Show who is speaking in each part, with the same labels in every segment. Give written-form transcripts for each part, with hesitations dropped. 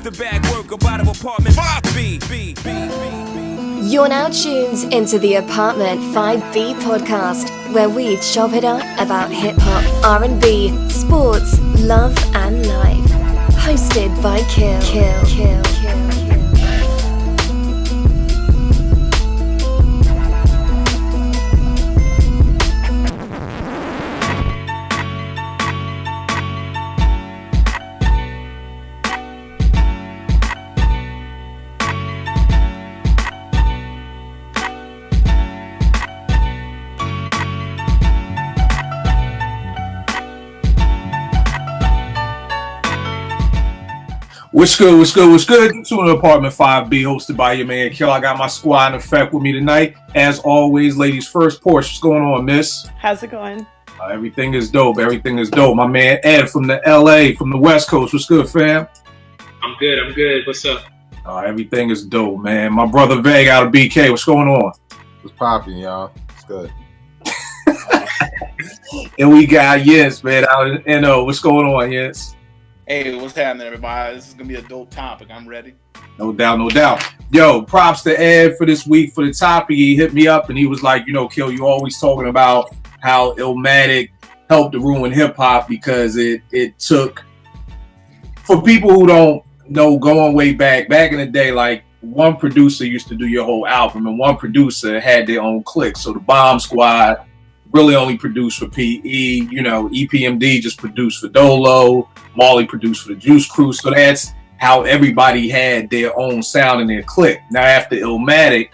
Speaker 1: the bag worker out of apartment 5B.
Speaker 2: You're now tuned into the Apartment 5B podcast, where we chop it up about hip-hop, R&B, sports, love and life. Hosted by Kill.
Speaker 3: What's good? To the Apartment 5B, hosted by your man Kill. I got my squad in effect with me tonight. As always, ladies first. Porsche, what's going on, miss?
Speaker 4: How's it going?
Speaker 3: Everything is dope. My man Ed from the LA, from the West Coast. What's good, fam?
Speaker 5: I'm good. What's up?
Speaker 3: Everything is dope, man. My brother Veg out of BK. What's going on?
Speaker 6: What's popping, y'all? It's good.
Speaker 3: And we got Jens, man, out in NO. What's going on, Jens?
Speaker 7: Hey, what's happening, everybody? This is going to be a dope topic. I'm ready.
Speaker 3: No doubt. Yo, props to Ed for this week for the topic. He hit me up and he was like, Kill, you always talking about how Illmatic helped to ruin hip-hop because it took, for people who don't know, going way back in the day, like one producer used to do your whole album and one producer had their own clique. So the Bomb Squad really only produced for PE, EPMD just produced for Dolo, Marley produced for the Juice Crew. So that's how everybody had their own sound in their clique. Now after Illmatic,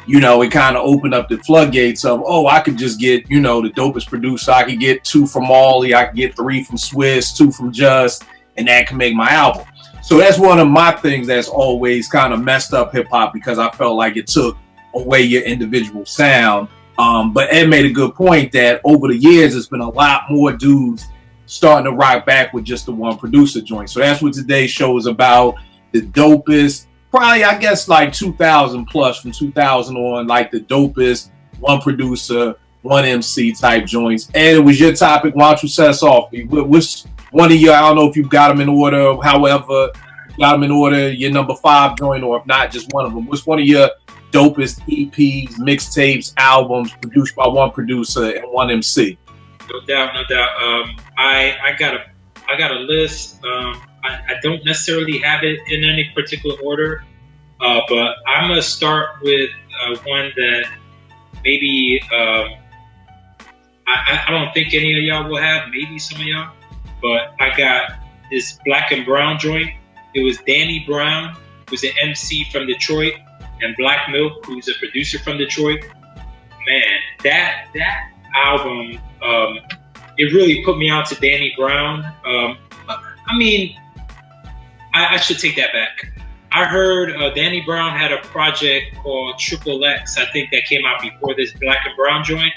Speaker 3: it kind of opened up the floodgates of, I could just get, the dopest producer. I could get 2 from Marley, I could get 3 from Swiss, 2 from Just, and that can make my album. So that's one of my things that's always kind of messed up hip hop because I felt like it took away your individual sound. But Ed made a good point that over the years, there's been a lot more dudes starting to rock back with just the one producer joint. So that's what today's show is about. The dopest, probably, I guess, like 2000 plus, from 2000 on, like the dopest one producer, one MC type joints. Ed, it was your topic. Why don't you set us off? What's one of your, I don't know if you've got them in order, however, you got them in order, your number 5 joint, or if not, just one of them. What's one of your dopest EPs, mixtapes, albums produced by one producer and one MC?
Speaker 5: No doubt. I got a list. I don't necessarily have it in any particular order, but I'm gonna start with one that maybe I don't think any of y'all will have. Maybe some of y'all, but I got this Black and Brown joint. It was Danny Brown, who's an MC from Detroit, and Black Milk, who's a producer from Detroit. Man, that album, it really put me on to Danny Brown. I should take that back. I heard Danny Brown had a project called Triple X, I think, that came out before this Black and Brown joint.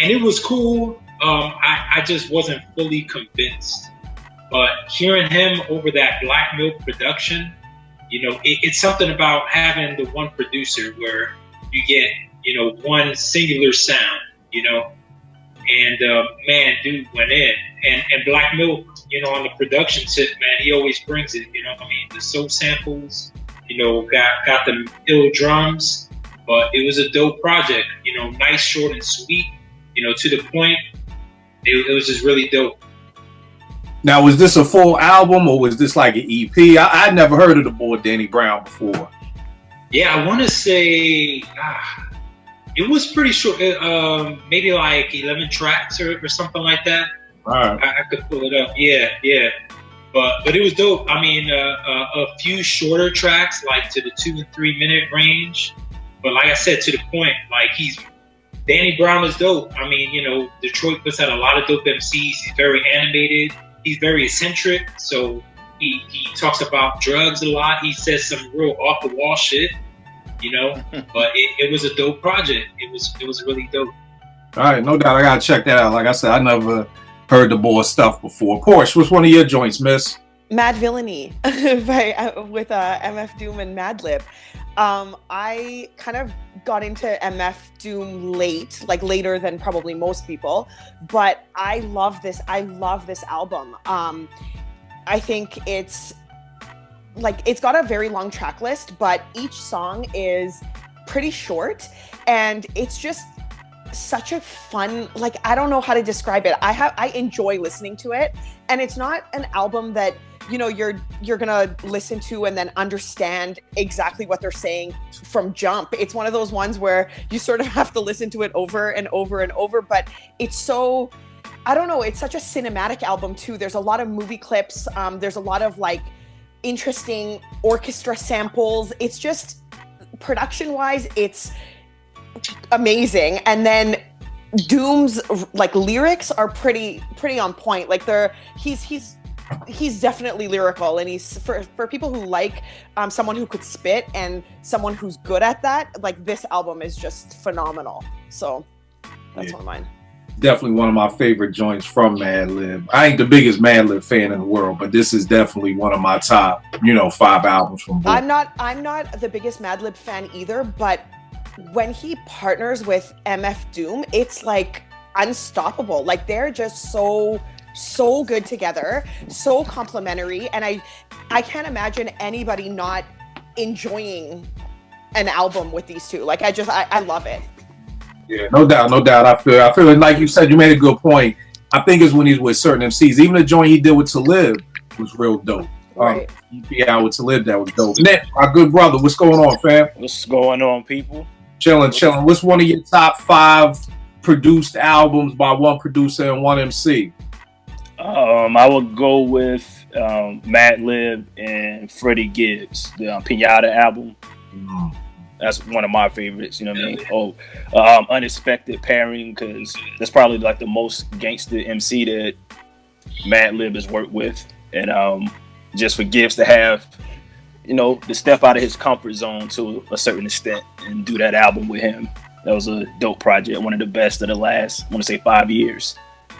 Speaker 5: And it was cool. I just wasn't fully convinced. But hearing him over that Black Milk production, it's something about having the one producer where you get, one singular sound, and man, dude went in. And Black Milk, on the production tip, man, he always brings it, the soul samples, got the ill drums, but it was a dope project, nice, short and sweet, to the point. It was just really dope.
Speaker 3: Now, was this a full album or was this like an EP? I'd never heard of the boy Danny Brown before.
Speaker 5: Yeah, I want to say it was pretty short, maybe like 11 tracks or something like that.
Speaker 3: All right.
Speaker 5: I could pull it up. Yeah. But it was dope. A few shorter tracks, like to the 2 and 3 minute range. But like I said, to the point, like Danny Brown is dope. Detroit puts out a lot of dope MCs. He's very animated. He's very eccentric, so he talks about drugs a lot. He says some real off the wall shit, But it was a dope project. It was really dope.
Speaker 3: All right, no doubt. I gotta check that out. Like I said, I never heard the boy's stuff before. Porsche, what's one of your joints, miss?
Speaker 4: Mad Villainy with MF Doom and Madlib. I kind of got into MF Doom late, like later than probably most people, but I love this album. I think it's like it's got a very long track list, but each song is pretty short, and it's just such a fun, like, I don't know how to describe it. I enjoy listening to it, and it's not an album that, you know, you're gonna listen to and then understand exactly what they're saying from jump. It's one of those ones where you sort of have to listen to it over and over and over, but it's so, I don't know, it's such a cinematic album too. There's a lot of movie clips, there's a lot of like interesting orchestra samples. It's just, production wise, it's amazing. And then Doom's like lyrics are pretty on point. Like he's definitely lyrical, and he's for people who like someone who could spit and someone who's good at that. Like, this album is just phenomenal. So that's one of mine.
Speaker 3: Definitely one of my favorite joints from Madlib. I ain't the biggest Madlib fan in the world, but this is definitely one of my top, 5 albums from Boom.
Speaker 4: I'm not the biggest Madlib fan either, but when he partners with MF Doom, it's like unstoppable. Like, they're just so good together, so complimentary, and I can't imagine anybody not enjoying an album with these two. Like, I love it.
Speaker 3: Yeah, no doubt. I feel like you said, you made a good point. I think it's when he's with certain MCs. Even the joint he did with Talib was real dope.
Speaker 4: Right.
Speaker 3: Yeah, with Talib, that was dope. Nick, my good brother, what's going on, fam?
Speaker 8: What's going on, people?
Speaker 3: Chilling. What's one of your top 5 produced albums by one producer and one MC?
Speaker 8: I would go with Madlib and Freddie Gibbs, the Pinata album. That's one of my favorites, you know what I mean? Unexpected Pairing, because that's probably like the most gangster MC that Madlib has worked with. And just for Gibbs to have, to step out of his comfort zone to a certain extent and do that album with him. That was a dope project, one of the best of the last, I want to say 5 years.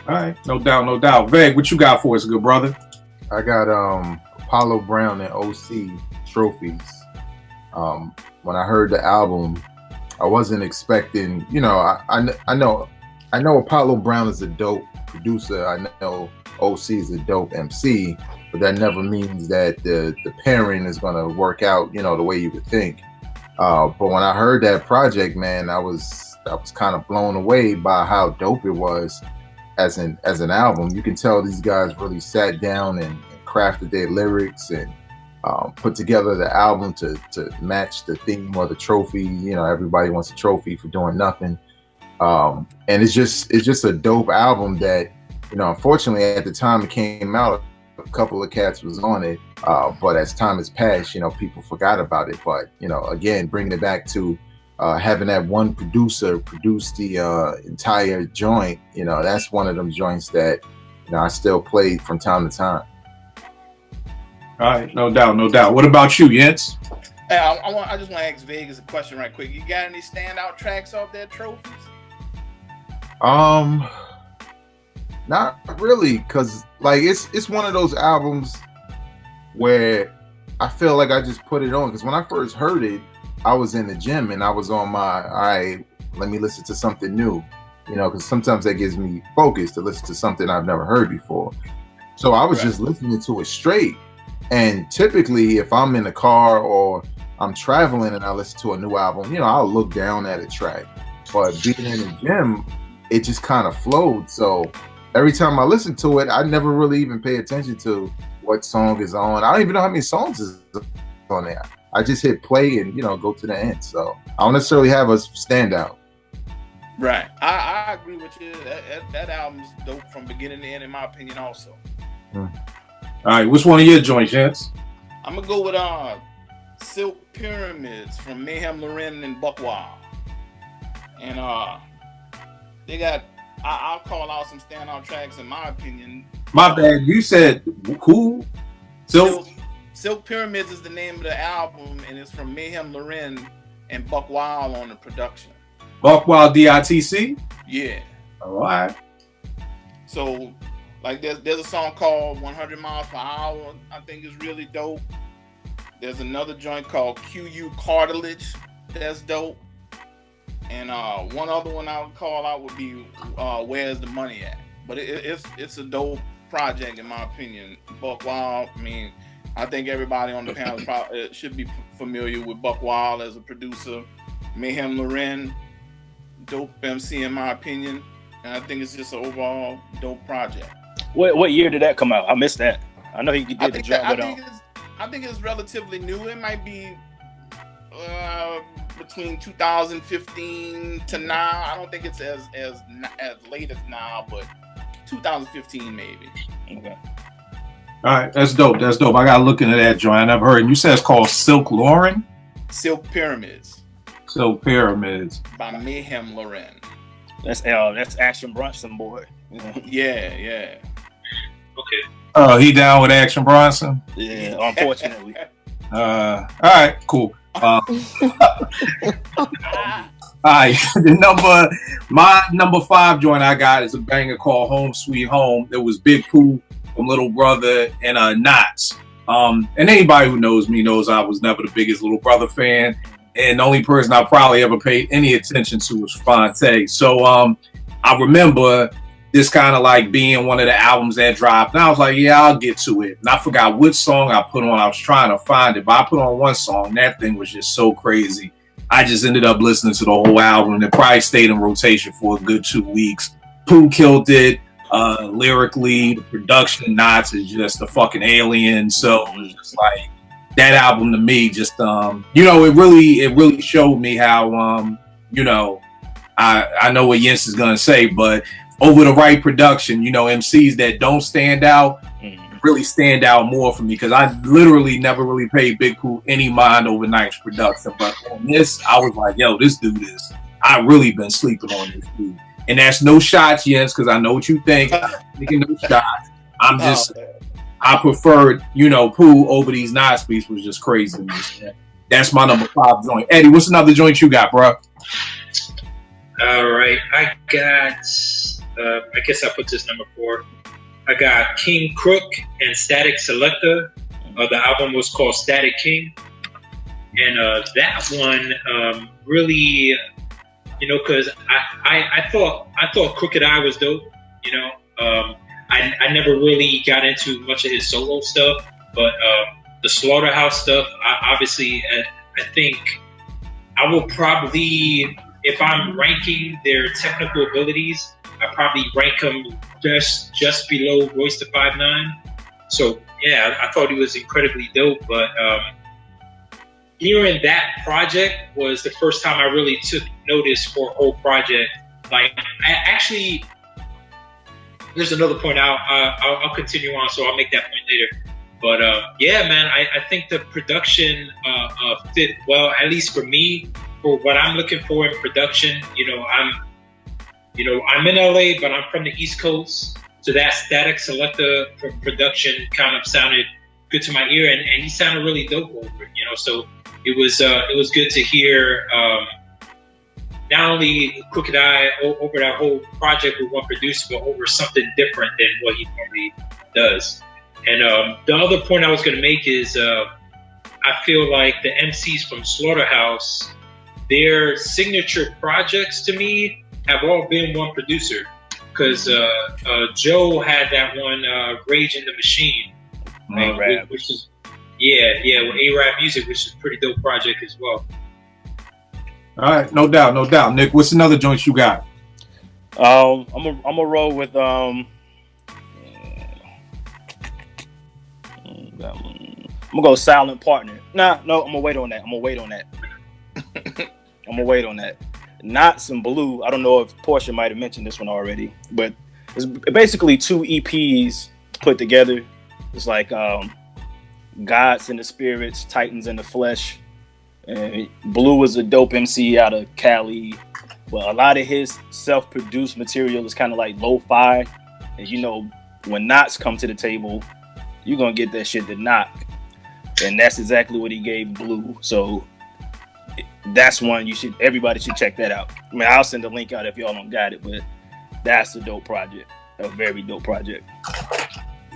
Speaker 3: All right, no doubt. Veg, what you got for us, good brother?
Speaker 6: I got Apollo Brown and OC Trophies. When I heard the album, I wasn't expecting, I know Apollo Brown is a dope producer. I know OC is a dope MC, but that never means that the pairing is going to work out, the way you would think. But when I heard that project, man, I was kind of blown away by how dope it was as an album. You can tell these guys really sat down and crafted their lyrics and put together the album to match the theme of the trophy. Everybody wants a trophy for doing nothing. And it's just a dope album that, unfortunately at the time it came out, a couple of cats was on it. But as time has passed, people forgot about it. But, again, bringing it back to having that one producer produce the entire joint, that's one of them joints that, I still play from time to time.
Speaker 3: All right, no doubt. What about you, Jens?
Speaker 7: Hey, I just want to ask Vegas a question right quick. You got any standout tracks off their trophies?
Speaker 6: Not really, because like it's one of those albums where I feel like I just put it on, because when I first heard it, I was in the gym and I was on my, all right, let me listen to something new, because sometimes that gives me focus to listen to something I've never heard before. So I was just listening to it straight. And typically, if I'm in the car or I'm traveling and I listen to a new album, I'll look down at a track. But being in the gym, it just kind of flowed. So every time I listen to it, I never really even pay attention to what song is on. I don't even know how many songs is on there. I just hit play and, go to the end. So I don't necessarily have a standout.
Speaker 7: Right. I agree with you. That album's dope from beginning to end, in my opinion, also.
Speaker 3: All right, which one of your joints, Jens?
Speaker 7: I'm going to go with Silk Pyramids from Mayhem, Loren, and Buck Wild. And they got, I'll call out some standout tracks in my opinion.
Speaker 3: My bad, you said who?
Speaker 7: Silk Pyramids is the name of the album, and it's from Mayhem, Loren, and Buck Wild on the production.
Speaker 3: Buck Wild, DITC?
Speaker 7: Yeah.
Speaker 3: All right.
Speaker 7: So, like, there's a song called 100 Miles Per Hour, I think is really dope. There's another joint called QU Cartilage, that's dope. And one other one I would call out would be Where's the Money At? But it's a dope project in my opinion. Buck Wild, I mean, I think everybody on the panel probably should be familiar with Buck Wild as a producer. Mayhem Loren, dope MC in my opinion, and I think it's just an overall dope project.
Speaker 8: What year did that come out? I missed that. I know he did the job with
Speaker 7: I think it's relatively new. It might be between 2015 to now. I don't think it's as late as now, but 2015 maybe.
Speaker 8: Okay.
Speaker 3: All right, that's dope. That's dope. I gotta look into that joint. I never heard. And you said it's called Silk Lauren?
Speaker 7: Silk Pyramids.
Speaker 3: Silk Pyramids.
Speaker 7: By Mayhem Loren.
Speaker 8: That's Action Bronson, boy.
Speaker 7: Yeah.
Speaker 5: Okay.
Speaker 3: Oh, he down with Action Bronson?
Speaker 8: Yeah, unfortunately.
Speaker 3: All right, cool. All right, my number 5 joint I got is a banger called Home Sweet Home. It was Big Pooh from Little Brother and Knots. And anybody who knows me knows I was never the biggest Little Brother fan, and the only person I probably ever paid any attention to was Fonte. So I remember this kind of like being one of the albums that dropped, and I was like, yeah, I'll get to it. And I forgot which song I put on. I was trying to find it, but I put on one song. That thing was just so crazy. I just ended up listening to the whole album, and it probably stayed in rotation for a good 2 weeks. Pooh killed it. Lyrically, the production, Knots is just a fucking alien. So it was just like that album to me. Just it really showed me how I know what Jens is gonna say, but over the right production, MCs that don't stand out really stand out more for me, because I literally never really paid Big Pooh any mind over Knight's production. But on this, I was like, yo, this dude is, I really been sleeping on this dude. And that's no shots, Jens, because I know what you think. I'm thinking no shots. I'm just, I preferred, Pooh over these Knots beats was just crazy to me. That's my number 5 joint. Eddie, what's another joint you got, bro?
Speaker 5: All right, I got, I guess I put this number 4. I got King Crook and Statik Selektah. The album was called Statik King. And that one really, because I thought Crooked I was dope. I never really got into much of his solo stuff, but the Slaughterhouse stuff, I think I will probably, if I'm ranking their technical abilities, I probably rank him just below Royce the 5'9". So yeah, I thought he was incredibly dope. But hearing that project was the first time I really took notice for a whole project. Like, there's another point I'll continue on, so I'll make that point later. But yeah, man, I think the production fit well, at least for me, for what I'm looking for in production. I'm in LA, but I'm from the East Coast, so that Statik Selektah production kind of sounded good to my ear, and he sounded really dope over it. So it was good to hear not only Crooked I over that whole project with one producer, but over something different than what he normally does. And the other point I was going to make is I feel like the MCs from Slaughterhouse, their signature projects to me have all been one producer, because Joe had that one, Rage in the Machine, which is with A-Rap Music, which is a pretty dope project as well.
Speaker 3: All right, no doubt. Nick, what's another joint you got?
Speaker 8: I'm a roll with I'm gonna go Silent Partner. No, I'm gonna wait on that. Knots and Blue. I don't know if Portia might have mentioned this one already, but it's basically 2 EPs put together. It's like Gods and the Spirits, Titans and the Flesh. And Blue was a dope MC out of Cali. But a lot of his self-produced material is kind of like lo-fi. And when Knots come to the table, you're gonna get that shit to knock. And that's exactly what he gave Blue. So that's one everybody should check that out. I mean, I'll send the link out if y'all don't got it, but that's a dope project, a very dope project.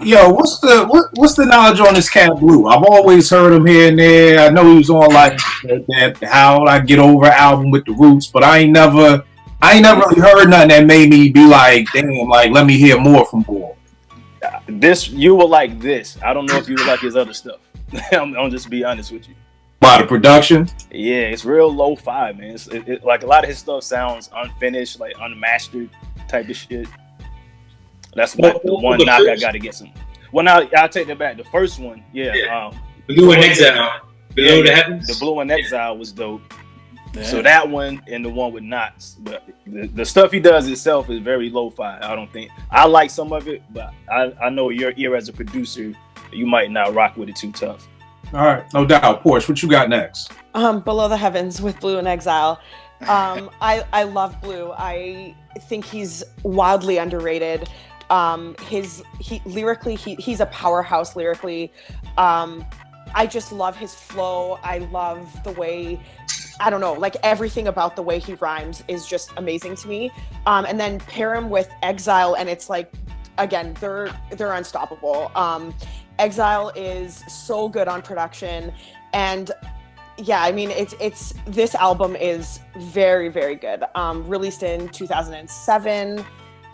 Speaker 3: Yo, what's the knowledge on this cat Blue? I've always heard him here and there. I know he was on like that How I Get Over album with the Roots, but I ain't never really heard nothing that made me be like, damn, like let me hear more from Bull.
Speaker 8: This you will like this. I don't know if you would like his other stuff. I'm just be honest with you.
Speaker 3: By the production?
Speaker 8: Yeah, it's real lo-fi, man. Like a lot of his stuff sounds unfinished, like unmastered type of shit. That's the one knock I got to get some. Well, now I'll take that back. The first one,
Speaker 5: Blue and Exile, Below the Heavens.
Speaker 8: The Blue and Exile was dope. Yeah. So that one and the one with knots, but the stuff he does itself is very lo-fi. I don't think I like some of it, but I know your ear as a producer, you might not rock with it too tough.
Speaker 3: All right, no doubt. Porsche, what you got next?
Speaker 4: Below the Heavens with Blue and Exile. I love Blue. I think he's wildly underrated. Lyrically, he's a powerhouse lyrically. I just love his flow. I love the way, I don't know, like everything about the way he rhymes is just amazing to me. And then pair him with Exile, and it's like, again, they're unstoppable. Exile is so good on production, and yeah, I mean, it's this album is very, very good. Released in 2007.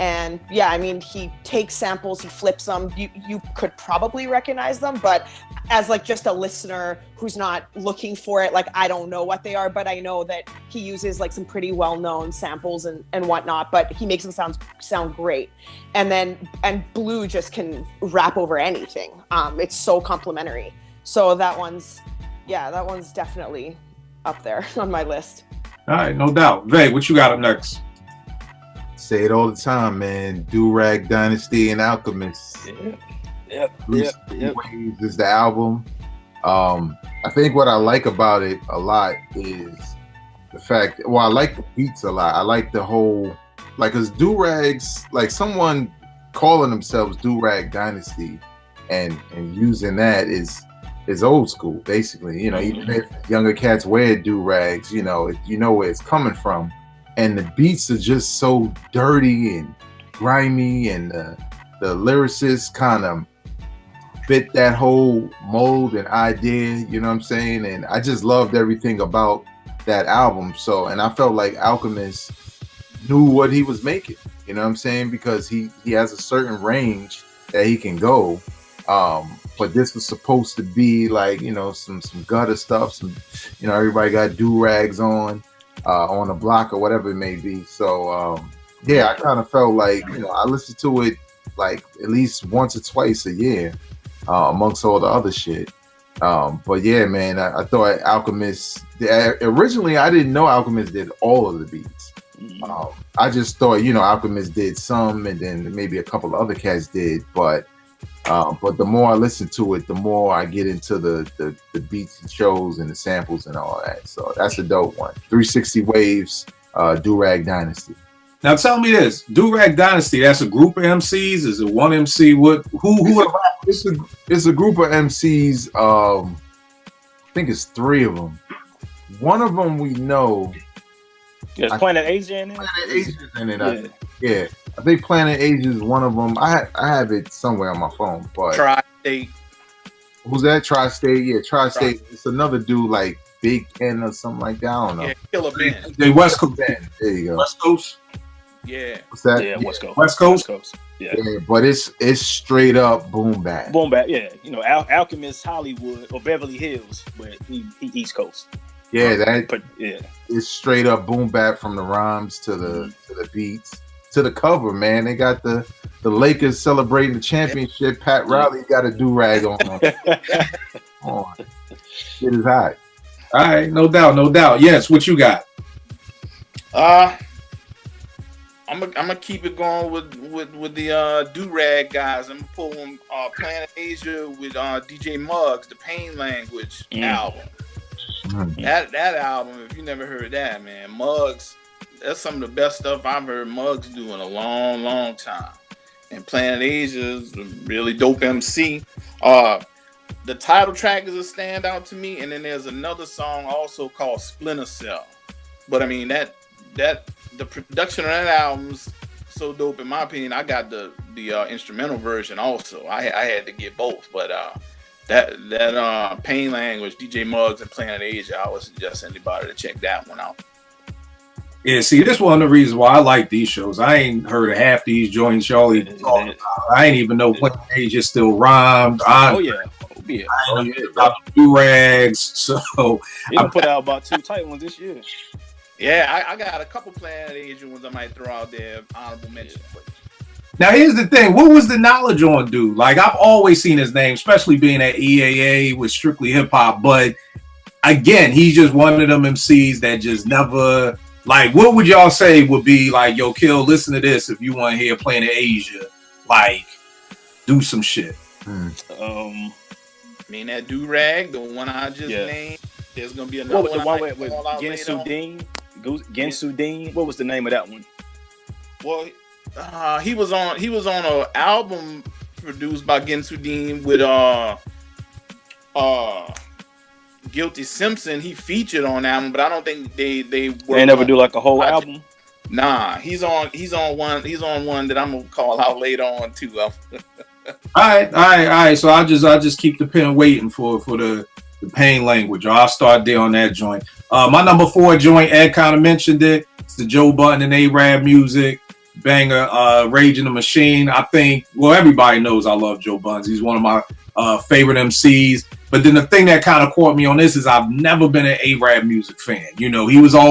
Speaker 4: And yeah, I mean, he takes samples, he flips them. You could probably recognize them, but as like just a listener who's not looking for it, like I don't know what they are, but I know that he uses like some pretty well-known samples and whatnot, but he makes them sound great. And Blue just can rap over anything. It's so complimentary. So that one's definitely up there on my list.
Speaker 3: All right, no doubt. Vay, what you got up next?
Speaker 6: Say it all the time, man. Do-Rag Dynasty and Alchemist.
Speaker 8: Yep.
Speaker 6: Waves is the album. I think what I like about it a lot is the fact, I like the beats a lot. I like the whole, like, cause do-rags, like someone calling themselves Do-Rag Dynasty and using that is old school, basically. You know, even if younger cats wear do-rags, you know where it's coming from. And the beats are just so dirty and grimy, and the lyricists kind of fit that whole mold and idea, you know what I'm saying? And I just loved everything about that album. So, and I felt like Alchemist knew what he was making, you know what I'm saying? Because he has a certain range that he can go. But this was supposed to be like, you know, some gutter stuff, some, you know, everybody got do-rags on the block or whatever it may be. So yeah, I kind of felt like, you know, I listened to it like at least once or twice a year amongst all the other shit. But yeah, man, I thought Alchemist, originally I didn't know Alchemist did all of the beats. I just thought, you know, Alchemist did some, and then maybe a couple of other cats did, but the more I listen to it, the more I get into the beats and shows and the samples and all that. So that's a dope one. 360 Waves, Do-Rag Dynasty.
Speaker 3: Now tell me this, Do-Rag Dynasty, that's a group of MCs? Is it one MC? Who
Speaker 6: It's a group of MCs. I think it's 3 of them. One of them we know.
Speaker 8: There's Planet Asia in it?
Speaker 6: Planet Asia's in it, yeah. I think Planet Asia is one of them. I have it somewhere on my phone. But
Speaker 7: Tri-State.
Speaker 6: Who's that? Tri-State? Yeah, Tri-State. It's another dude like Big Ken or something like that. I don't know.
Speaker 7: Yeah, Killer Ben.
Speaker 3: They West Coast.
Speaker 6: There you go.
Speaker 3: West Coast?
Speaker 7: Yeah.
Speaker 6: What's that?
Speaker 8: Yeah, West Coast.
Speaker 3: West Coast?
Speaker 8: West Coast. Yeah,
Speaker 6: but it's straight up boom bap.
Speaker 8: Boom bap, yeah. You know, Alchemist, Hollywood, or Beverly Hills, but he East Coast.
Speaker 6: Yeah,
Speaker 8: but yeah,
Speaker 6: it's straight up boom bap from the rhymes to the beats to the cover. Man, they got the Lakers celebrating the championship. Pat Riley got a do-rag on. Shit is hot.
Speaker 3: All right, no doubt. Yes, what you got?
Speaker 7: I'm gonna keep it going with the do-rag guys. I'm gonna pull them Planet Asia with DJ Muggs, the Pain Language album. That album, if you never heard that, man, Muggs, that's some of the best stuff I've heard Muggs do in a long, long time. And Planet Asia is a really dope MC. The title track is a standout to me, and then there's another song also called Splinter Cell. But I mean that the production of that album's so dope in my opinion. I got the instrumental version also. I had to get both, but that Pain Language, DJ Muggs and Planet Asia, I would suggest anybody to check that one out.
Speaker 3: Yeah, see, this one of the reasons why I like these shows. I ain't heard of half these joints y'all even talking about. I ain't even know Plain Asia still rhymed. I ain't know about do-rags. So
Speaker 8: I put out about 2 tight ones this year.
Speaker 7: Yeah, I got a couple Planet Asian ones I might throw out there. Honorable mention for you.
Speaker 3: now here's the thing. What was the knowledge on dude? Like, I've always seen his name, especially being at EAA with Strictly Hip Hop. But again, he's just one of them MCs that just never, like, what would y'all say would be like, yo, Kill, listen to this if you want to hear Planet Asia, like, do some shit.
Speaker 7: I mean, that do-rag, the one I just named, there's going to be another one.
Speaker 8: The one with Gensu Dean? Gensu Dean? What was the name of that one?
Speaker 7: Well, he was on an album produced by Gensu Dean with Guilty Simpson. He featured on that one, but I don't think they
Speaker 8: never do like a whole album.
Speaker 7: Nah, he's on one that I'm gonna call out later on too.
Speaker 3: All right. So I just keep the pen waiting for the pain language. I'll start there on that joint. My number 4 joint, Ed kind of mentioned it. It's the Joe Budden and A-Rab music banger, Rage in the Machine. I think, well, everybody knows I love Joe Budden. He's one of my favorite MCs. But then the thing that kind of caught me on this is I've never been an A-Rab music fan. You know, he was I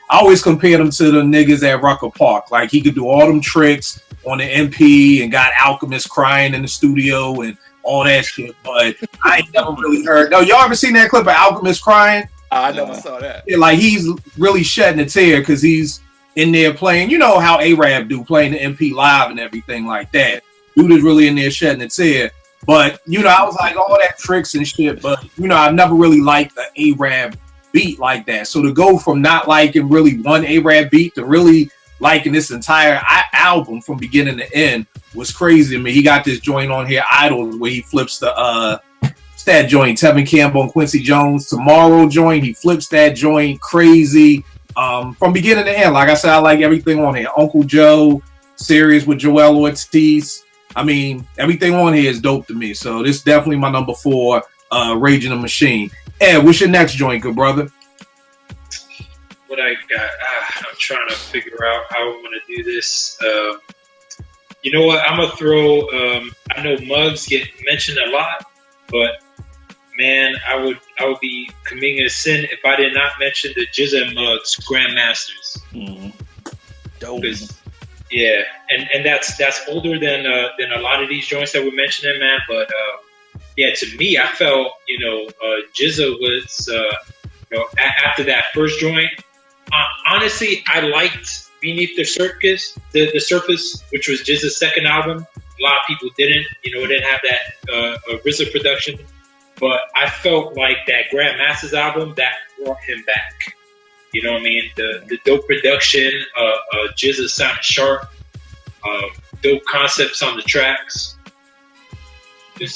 Speaker 3: always compared him to the niggas at Rucker Park. Like, he could do all them tricks on the MP and got Alchemist crying in the studio and all that shit. But I ain't never really heard. No, y'all ever seen that clip of Alchemist crying?
Speaker 7: I never saw that.
Speaker 3: Yeah, like, he's really shedding a tear because he's in there playing, you know how A-Rab do, playing the MP live and everything like that. Dude is really in there shedding a tear. But, you know, I was like, all that tricks and shit, but, you know, I've never really liked the A-Rab beat like that. So to go from not liking really one A-Rab beat to really liking this entire album from beginning to end was crazy to me. He got this joint on here, Idols, where he flips that joint, Tevin Campbell and Quincy Jones. Tomorrow joint, he flips that joint, crazy. From beginning to end, like I said, I like everything on here. Uncle Joe, Serious with Joell Ortiz. I mean, everything on here is dope to me. So this is definitely my number 4, Rage in the Machine. Ed, what's your next joint, good brother?
Speaker 5: What I got? I'm trying to figure out how I want to do this. You know what? I'm gonna throw. I know Muggs get mentioned a lot, but man, I would be committing a sin if I did not mention the GZA and Muggs Grandmasters.
Speaker 8: Dope.
Speaker 5: Yeah, and that's older than a lot of these joints that we're mentioning, man. But yeah, to me, I felt GZA was after that first joint. Honestly, I liked Beneath the Surface, which was GZA's second album. A lot of people didn't, it didn't have that RZA production. But I felt like that Grandmasters album, that brought him back. You know what I mean? The dope production, GZA sounded sharp, dope concepts on the tracks. It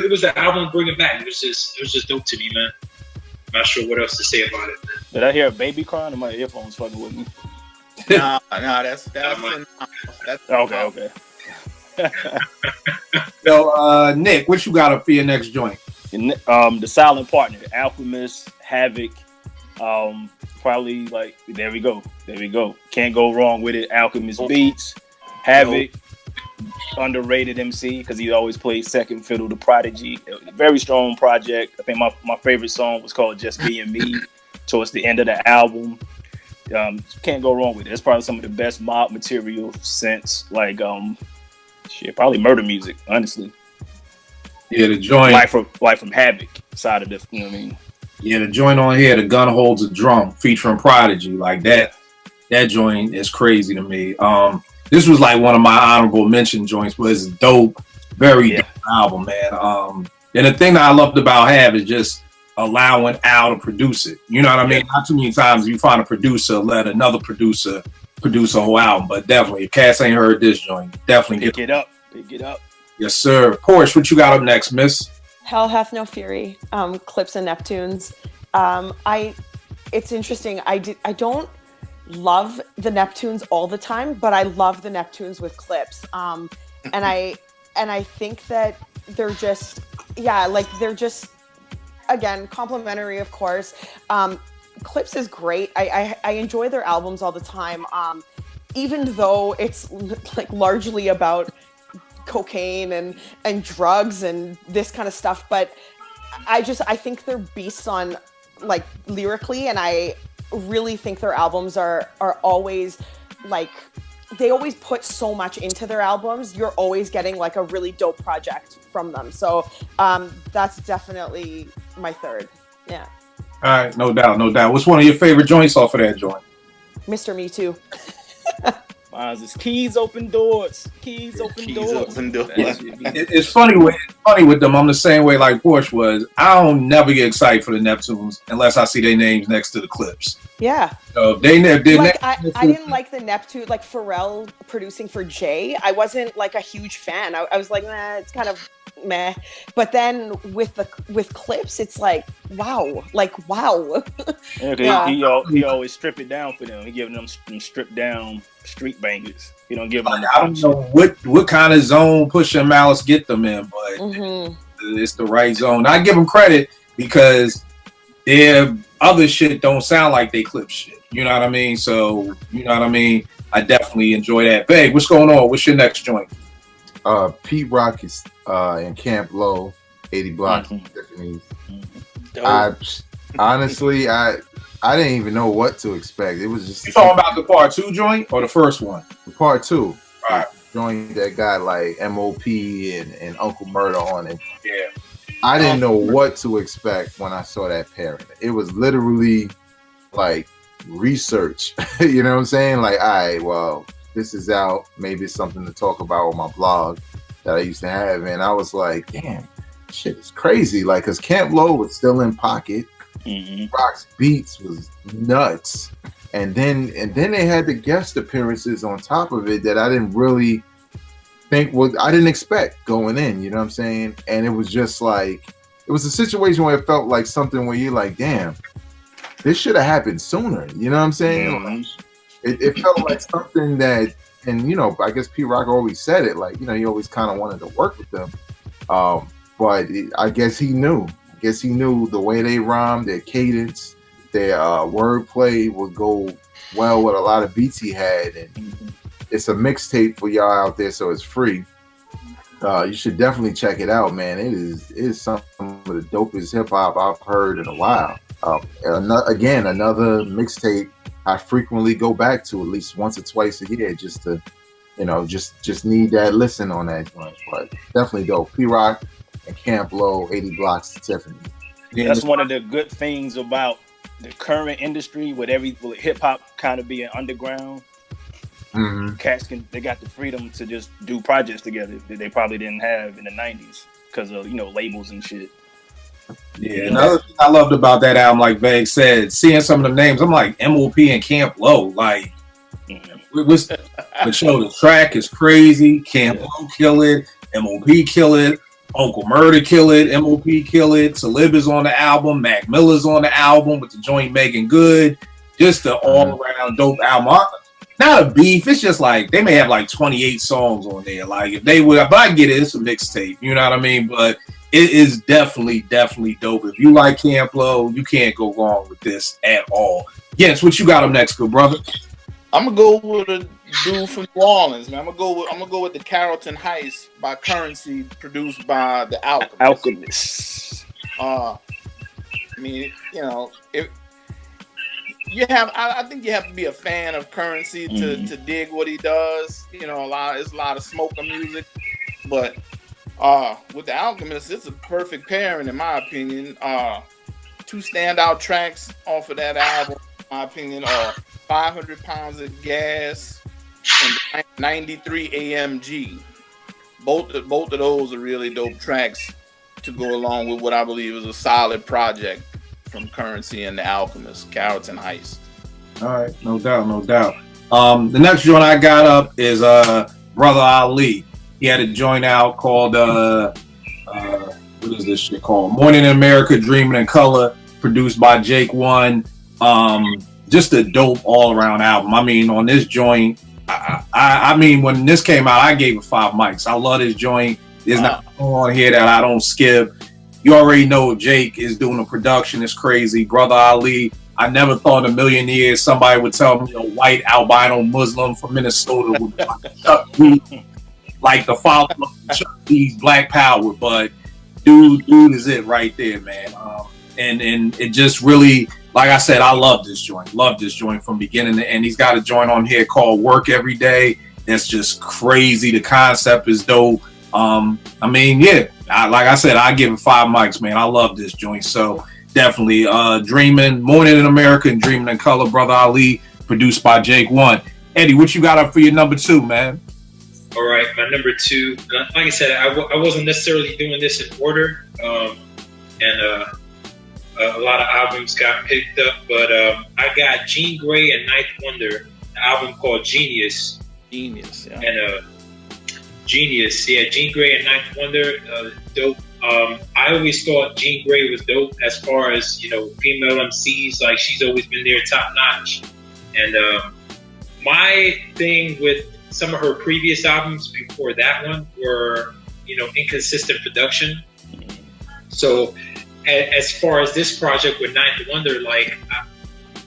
Speaker 5: was the album bringing back. It was just dope to me, man. Not sure what else to say about it, man.
Speaker 8: Did I hear a baby crying or my earphones fucking with me?
Speaker 7: Nah, that's
Speaker 8: okay.
Speaker 3: So, Nick, what you got up for your next joint?
Speaker 8: The Silent Partner, Alchemist, Havoc. Probably like there we go. Can't go wrong with it. Alchemist beats, Havoc, underrated MC because he always played second fiddle to Prodigy. Very strong project. I think my favorite song was called Just Being Me towards the end of the album. Can't go wrong with it. It's probably some of the best mob material since probably Murder Music, honestly.
Speaker 3: Yeah, the joint
Speaker 8: like from Havoc side of the, you know what I mean?
Speaker 3: Yeah, the joint on here, The Gun Holds a Drum, featuring Prodigy. Like that joint is crazy to me. This was like one of my honorable mention joints, but it's dope, very dope album, man. And the thing that I loved about Hav is just allowing Al to produce it. You know what I mean? Not too many times you find a producer let another producer produce a whole album, but definitely, if Cass ain't heard this joint, definitely
Speaker 8: pick it up.
Speaker 3: Yes, sir. Porsche, what you got up next, miss?
Speaker 4: Hell Hath No Fury, Clipse and Neptunes. It's interesting. I don't love the Neptunes all the time, but I love the Neptunes with Clipse. And I think that they're just, again, complimentary, of course. Clipse is great. I enjoy their albums all the time. Even though it's like largely about cocaine and drugs and this kind of stuff, but I think they're beasts on like lyrically, and I really think their albums are always like, they always put so much into their albums. You're always getting like a really dope project from them. So that's definitely my third. Yeah.
Speaker 3: All right, no doubt, no doubt. What's one of your favorite joints off of that joint?
Speaker 4: Mr. Me Too.
Speaker 8: Mine's is Keys Open Doors. Keys Open Doors.
Speaker 3: It's funny with them. I'm the same way like Porsche was. I don't never get excited for the Neptunes unless I see their names next to the Clipse.
Speaker 4: Yeah.
Speaker 3: So they never
Speaker 4: like, I didn't like the Neptune, like Pharrell producing for Jay. I wasn't like a huge fan. I was like, nah, it's kind of meh. But then with Clipse, it's like wow.
Speaker 8: Yeah, he always strip it down for them. He giving them stripped down street bangers. He don't give them.
Speaker 3: I don't know what kind of zone Pusha and Malice get them in, but it's the right zone. I give them credit because their other shit don't sound like they Clip shit. You know what I mean? So you know what I mean. I definitely enjoy that. Babe, what's going on? What's your next joint?
Speaker 6: Pete Rock is in Camp Low, 80 Blocks of Tiffany's. I didn't even know what to expect. It was just
Speaker 3: you talking about the part 2 joint or the first one?
Speaker 6: The part 2.
Speaker 3: All right.
Speaker 6: Joint that got like MOP and Uncle Murder on it.
Speaker 3: Yeah.
Speaker 6: I didn't know what to expect when I saw that pairing. It was literally like research. You know what I'm saying? Like, all right, well, this is out. Maybe it's something to talk about on my blog that I used to have. And I was like, damn, shit is crazy. Like, because Camp Low was still in pocket. Rock's beats was nuts. And then they had the guest appearances on top of it that I didn't really I didn't expect going in, you know what I'm saying? And it was just like, it was a situation where it felt like something where you're like, damn, this should have happened sooner, you know what I'm saying? Like, it felt like something that, and you know, I guess P Rock always said it, like, you know, he always kind of wanted to work with them. But I guess he knew. The way they rhymed, their cadence, their wordplay would go well with a lot of beats he had. And it's a mixtape for y'all out there, so it's free. You should definitely check it out, man. It is some of the dopest hip hop I've heard in a while. Another mixtape I frequently go back to at least once or twice a year, just to, you know, just need that listen on that joint. But definitely dope. P Rock and Camp Low, 80 Blocks to Tiffany.
Speaker 8: Yeah, that's one of the good things about the current industry, with hip hop kind of being underground. Cats they got the freedom to just do projects together that they probably didn't have in the 90s because of, you know, labels and shit.
Speaker 3: Yeah, another thing I loved about that album, like Veg said, seeing some of the names, I'm like MOP and Camp Low, like the show, the track is crazy. Camp Low kill it, MOP kill it, Uncle Murder kill it, MOP kill it, Celeb is on the album, Mac Miller's on the album with the joint Megan Good. Just the all around dope album. Not a beef, it's just like they may have like 28 songs on there. Like if I get it, it's a mixtape, you know what I mean? But it is definitely dope. If you like Camp Low, you can't go wrong with this at all. Yes, what you got up next, good brother?
Speaker 7: I'm gonna go with a dude from New Orleans, man. I'm gonna go with the Carrollton Heist by Currency, produced by the Alchemist. I mean, you know, I think you have to be a fan of Currency to dig what he does. You know, it's a lot of smoker music, but with the Alchemist, it's a perfect pairing in my opinion. Two standout tracks off of that album, in my opinion, are 500 Pounds of Gas and 93 AMG. Both of those are really dope tracks to go along with what I believe is a solid project from Currency and the Alchemist, Carrollton Heist.
Speaker 3: All right, no doubt. The next joint I got up is Brother Ali. He had a joint out called what is this shit called? Morning in America, Dreaming in Color, produced by Jake One. Just a dope all around album. I mean, on this joint, I mean, when this came out, I gave it 5 mics. I love this joint. There's not on here that I don't skip. You already know Jake is doing the production. It's crazy. Brother Ali, I never thought in a million years somebody would tell me a white albino Muslim from Minnesota would Chuck D, like the follower of Chuck D's Black Power. But dude is it right there, man. And it just really, like I said, I love this joint. Love this joint from beginning to end. He's got a joint on here called Work Every Day. That's just crazy. The concept is dope. I mean, yeah, like I said, I give it 5 mics, man. I love this joint. So definitely Dreaming, Morning in America and Dreaming in Color, Brother Ali, produced by Jake One. Eddie, what you got up for your number 2, man?
Speaker 5: All right, my number 2. Like I said, I wasn't necessarily doing this in order, and a lot of albums got picked up, but I got Jean Grae and Ninth Wonder, an album called Genius.
Speaker 7: Genius, yeah.
Speaker 5: And Genius, yeah, Jean Grae and Ninth Wonder, dope. I always thought Jean Grae was dope as far as, you know, female MCs. Like, she's always been there top notch. And my thing with some of her previous albums before that one were, you know, inconsistent production. So as far as this project with Ninth Wonder, like,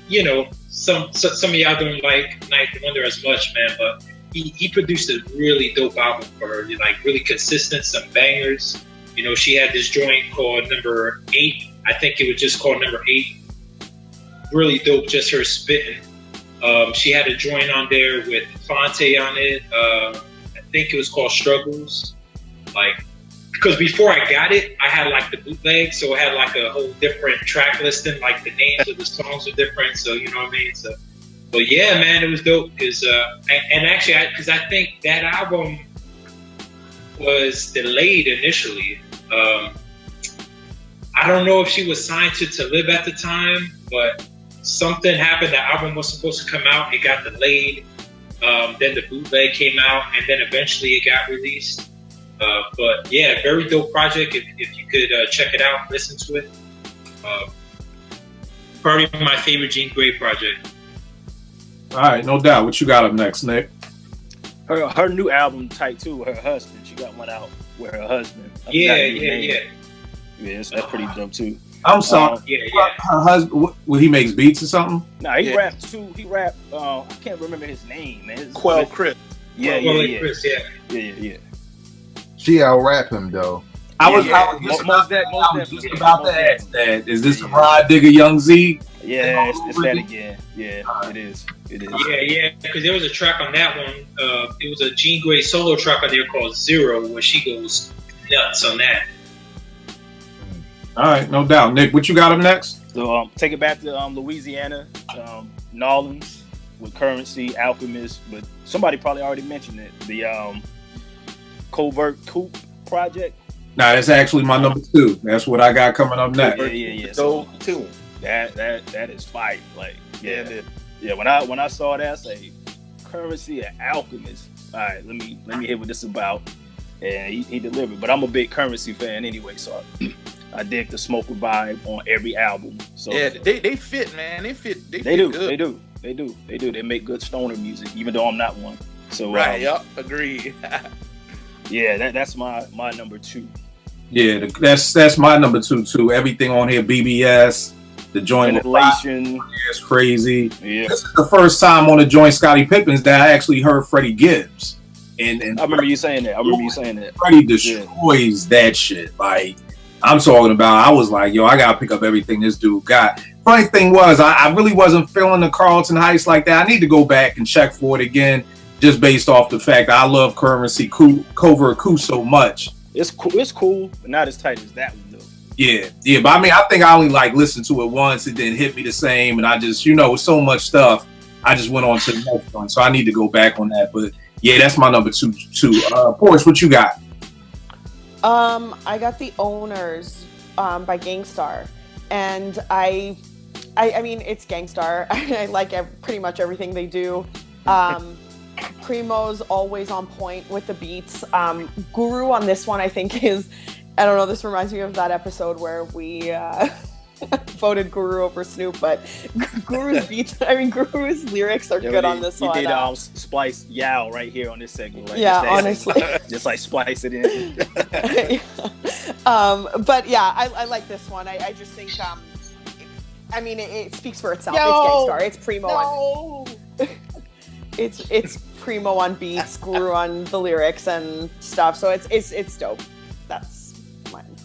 Speaker 5: you know, some of y'all don't like Ninth Wonder as much, man, but he produced a really dope album for her, like really consistent, some bangers. You know, she had this joint called Number 8. I think it was just called Number 8. Really dope, just her spitting. She had a joint on there with Fonte on it. I think it was called Struggles. Like, because before I got it, I had like the bootleg, so it had like a whole different track listing, like the names of the songs are different, so you know what I mean? So, but yeah, man, it was dope, because, and actually, because I think that album was delayed initially. I don't know if she was signed to Live at the time, but something happened. The album was supposed to come out, it got delayed. Then the bootleg came out, and then eventually it got released. But yeah, very dope project. If you could check it out, listen to it. Probably my favorite Jean Grae project.
Speaker 3: All right, no doubt. What you got up next, Nick?
Speaker 8: Her new album, Type 2, with her husband. She got one out with her husband.
Speaker 5: Yeah.
Speaker 8: Yes, that's pretty dope too.
Speaker 3: I'm sorry. Her husband, he makes beats or something?
Speaker 8: Nah, he raps too. He rap. I can't remember his name, man.
Speaker 7: Quell Chris.
Speaker 8: Yeah.
Speaker 5: Chris,
Speaker 8: yeah.
Speaker 6: She out rap him though.
Speaker 3: I was just about to ask that. Is this a Rod Digger Young Z?
Speaker 8: Yeah, it's that again. Yeah, it is.
Speaker 5: Yeah, because there was a track on that one. It was a Jean Grae solo track on there called Zero, where she goes nuts on that.
Speaker 3: All right, no doubt. Nick, what you got up next?
Speaker 8: So take it back to Louisiana, Nolans with Currency, Alchemist, but somebody probably already mentioned it. The Covert Coupe project.
Speaker 3: Nah, that's actually my number 2. That's what I got coming up next.
Speaker 8: Yeah.
Speaker 7: So too.
Speaker 8: That is fire. Like, yeah. When I saw that, I say Currency and Alchemist. All right, let me hear what this is about. And he delivered. But I'm a big Currency fan anyway, so I dig the smoker vibe on every album. So
Speaker 7: yeah, they fit, man. They fit good.
Speaker 8: They do. They make good stoner music, even though I'm not one. So
Speaker 7: right, agreed.
Speaker 8: Yeah, that's my number 2.
Speaker 3: Yeah, that's my number 2 too. Everything on here, BBS, the joint
Speaker 8: Manipulation.
Speaker 3: It's crazy.
Speaker 8: Yeah.
Speaker 3: This is the first time on the joint Scottie Pippen's that I actually heard Freddie Gibbs. And
Speaker 8: I remember you saying that.
Speaker 3: Freddie destroys that shit. Like, I'm talking about, I was like, yo, I gotta pick up everything this dude got. Funny thing was, I really wasn't feeling the Carlton Heights like that. I need to go back and check for it again, just based off the fact that I love Currency Covert Coup so much.
Speaker 8: It's cool, but not as tight as that one though.
Speaker 3: Yeah, but I mean, I think I only like listened to it once. It didn't hit me the same, and I just, with so much stuff, I just went on to the next one. So I need to go back on that. But yeah, that's my number 2 too. Porsche, what you got?
Speaker 4: I got The Owners by Gangstar, and I mean, it's Gangstar. I like pretty much everything they do. Primo's always on point with the beats. Guru on this one, I think, is, I don't know, this reminds me of that episode where we voted Guru over Snoop, but Guru's beats, Guru's lyrics are good on this one.
Speaker 8: You did splice Yow right here on this segment. Right?
Speaker 4: Yeah, honestly.
Speaker 8: Just like splice it in.
Speaker 4: But yeah, I like this one. I just think I mean, it speaks for itself.
Speaker 9: Yo,
Speaker 4: it's Gangstar. It's primo.
Speaker 9: No.
Speaker 4: It's primo on beats, Guru on the lyrics and stuff. So it's dope. That's mine.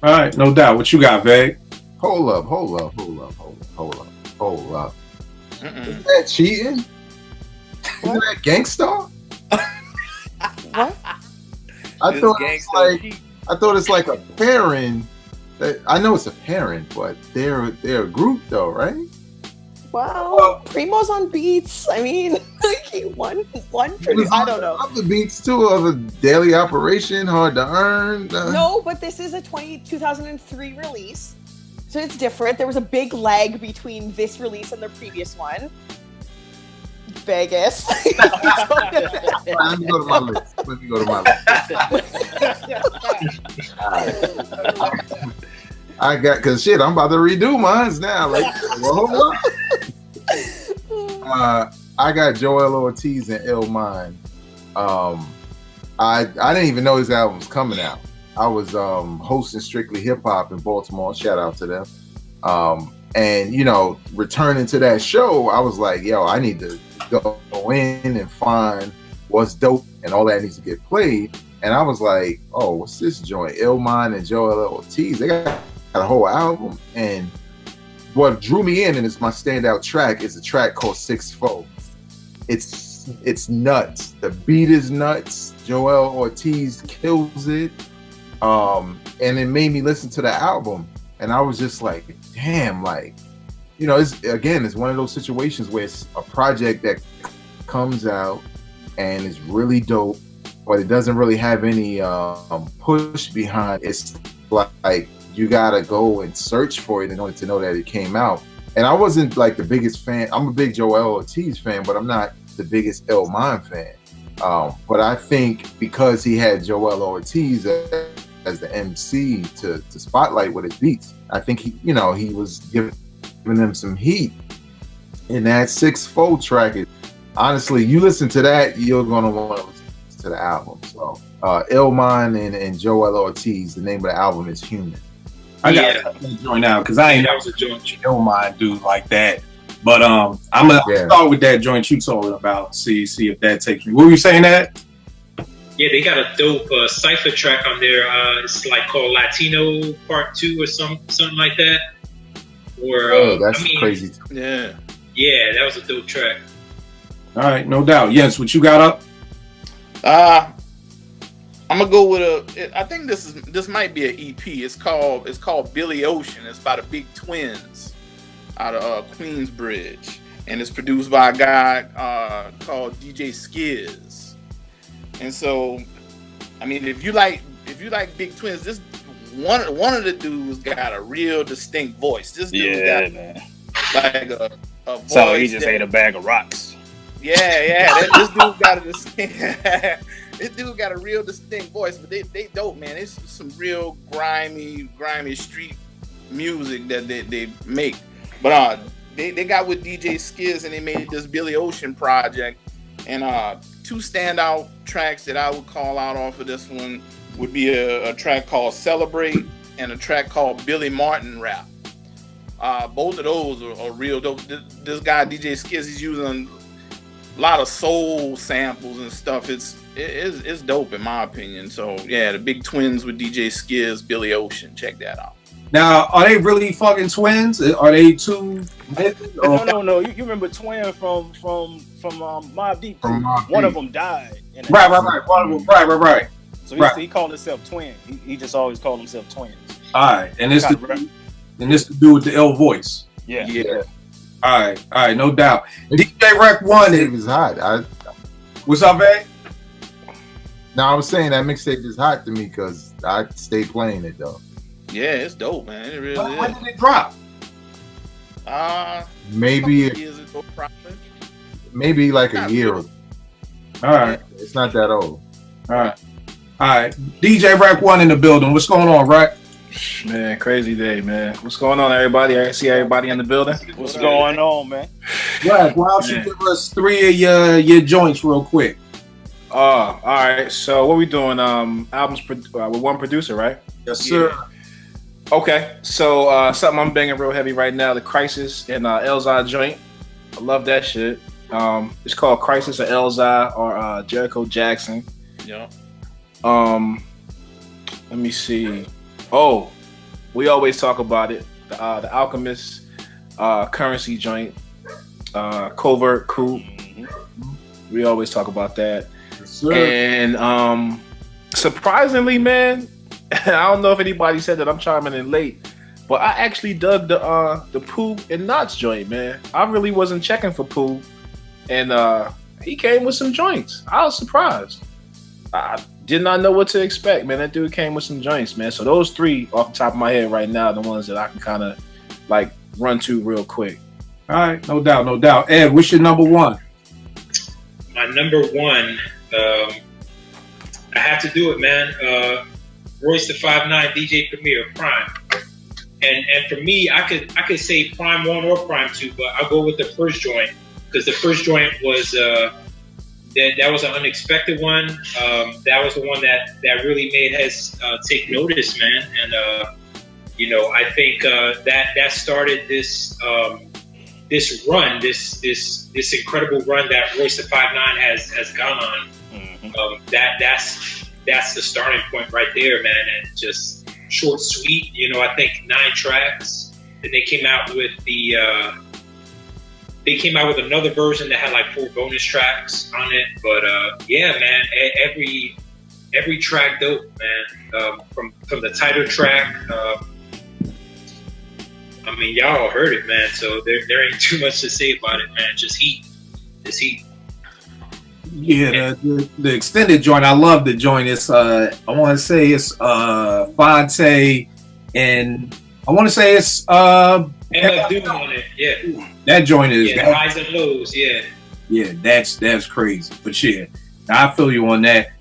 Speaker 3: All right, no doubt. What you got, Veg?
Speaker 6: Hold up. Is that cheating? Isn't that Gangstar?
Speaker 4: What?
Speaker 6: I thought it's like a pairing. I know it's a pairing, but they're a group though, right?
Speaker 4: Well, Primo's on beats. I mean, like he won pretty. I don't know.
Speaker 6: Other beats too of a daily operation, hard to earn.
Speaker 4: No, but this is a 2003 release, so it's different. There was a big lag between this release and the previous one. Vegas.
Speaker 6: Let me go to my list. I got, cause shit, I'm about to redo mine now. Like, I got Joell Ortiz and Illmatic. I didn't even know his album was coming out. I was hosting Strictly Hip Hop in Baltimore. Shout out to them. And you know, returning to that show, I was like, yo, I need to go in and find what's dope and all that needs to get played. And I was like, oh, what's this joint? Illmatic and Joell Ortiz. They got a whole album. And what drew me in, and it's my standout track, is a track called 6-4. It's nuts. The beat is nuts. Joell Ortiz kills it. And it made me listen to the album. And I was just like, damn, like, you know, it's one of those situations where it's a project that comes out and is really dope, but it doesn't really have any push behind it. It's like you gotta go and search for it in order to know that it came out. And I wasn't like the biggest fan. I'm a big Joell Ortiz fan, but I'm not the biggest Illmatic fan. But I think because he had Joell Ortiz as the MC to spotlight with his beats, I think he was giving them some heat. And that 6-4 track is, honestly, you listen to that, you're gonna want to listen to the album. So Illmatic and Joell Ortiz, the name of the album is Human.
Speaker 3: I got to join out because I ain't never Illmatic dude like that. But I'm gonna start with that joint you talking about. See if that takes me. What were you saying that?
Speaker 5: Yeah, they got a dope cypher track on there. It's like called Latino Part 2 or something like that. Or
Speaker 6: that's crazy.
Speaker 5: Yeah, that was a dope track.
Speaker 3: All right, no doubt. Yes, what you got up?
Speaker 7: I'm gonna go with I think this might be an EP. It's called Billy Ocean. It's by the Big Twins out of Queensbridge, and it's produced by a guy called DJ Skiz. And so, I mean, if you like Big Twins, this one of the dudes got a real distinct voice. This dude got like a voice.
Speaker 8: So he just ate a bag of rocks.
Speaker 7: This dude got a distinct. This dude got a real distinct voice, but they dope, man. It's some real grimy street music that they make. But they got with DJ Skiz and they made this Billy Ocean project. And two standout tracks that I would call out off of this one would be a track called Celebrate and a track called Billy Martin Rap. Both of those are real dope. This guy DJ Skiz, he's using a lot of soul samples and stuff. It's dope in my opinion. So yeah, the Big Twins with DJ Skiz, Billy Ocean. Check that out.
Speaker 3: Now, are they really fucking twins? Are they two?
Speaker 8: No. You remember Twin from Mobb Deep? One of them died.
Speaker 3: Right. One of them, right.
Speaker 8: So he called himself Twin. He just always called himself Twins.
Speaker 3: All right, and this the dude with the L voice.
Speaker 8: Yeah.
Speaker 3: All right, no doubt. DJ Rec 1
Speaker 6: is hot.
Speaker 3: What's up, man?
Speaker 6: No, I was saying that mixtape is hot to me because I stay playing it though.
Speaker 7: Yeah, it's dope, man. It really is.
Speaker 3: When did it drop?
Speaker 6: Maybe
Speaker 7: years ago, probably.
Speaker 6: Maybe like a year.
Speaker 3: All right,
Speaker 6: it's not that old.
Speaker 3: All right. DJ Rec 1 in the building. What's going on, Rec?
Speaker 10: Man, crazy day, man. What's going on, everybody? I see everybody in the building.
Speaker 8: What's going on, man?
Speaker 3: Rec, why don't you give us 3 of your joints real quick?
Speaker 10: All right. So what we doing? Albums with one producer, right?
Speaker 3: Yes, sir.
Speaker 10: Okay, so something I'm banging real heavy right now, the Crisis and Elzai joint. I love that shit. It's called Crisis or Elzai or Jericho Jackson.
Speaker 7: Yeah.
Speaker 10: Let me see. Oh, we always talk about it. The Alchemist currency joint, Covert Coup. We always talk about that.
Speaker 3: Yes, sir.
Speaker 10: And surprisingly, man, I don't know if anybody said that I'm chiming in late, but I actually dug the Pooh and Knots joint, man. I really wasn't checking for Pooh, and he came with some joints. I was surprised. I did not know what to expect, man. That dude came with some joints, man. So those three off the top of my head right now, the ones that I can kind of like run to real quick.
Speaker 3: All right, no doubt, no doubt. Ed, what's your number one?
Speaker 5: My number one, I have to do it, man. Royce the 5'9", DJ Premier, Prime. And for me, I could say Prime 1 or Prime 2, but I'll go with the first joint because the first joint was that was an unexpected one. That was the one that really made Hez take notice, man. And you know, I think that started this this run, this incredible run that Royce the 5'9" has gone on. That's the starting point right there, man. And just short, sweet. You know, I think 9 tracks. Then they came out with another version that had like 4 bonus tracks on it. But yeah, man, every track dope, man. From the title track. I mean, y'all heard it, man. So there ain't too much to say about it, man. Just heat. Just heat.
Speaker 3: Yeah, the extended joint. I love the joint. It's I want to say it's Fonte, and I want to say it's
Speaker 5: MF Doom on it. Yeah.
Speaker 3: That joint is
Speaker 5: the highs and lows. Yeah.
Speaker 3: Yeah, that's crazy. But yeah, I feel you on that.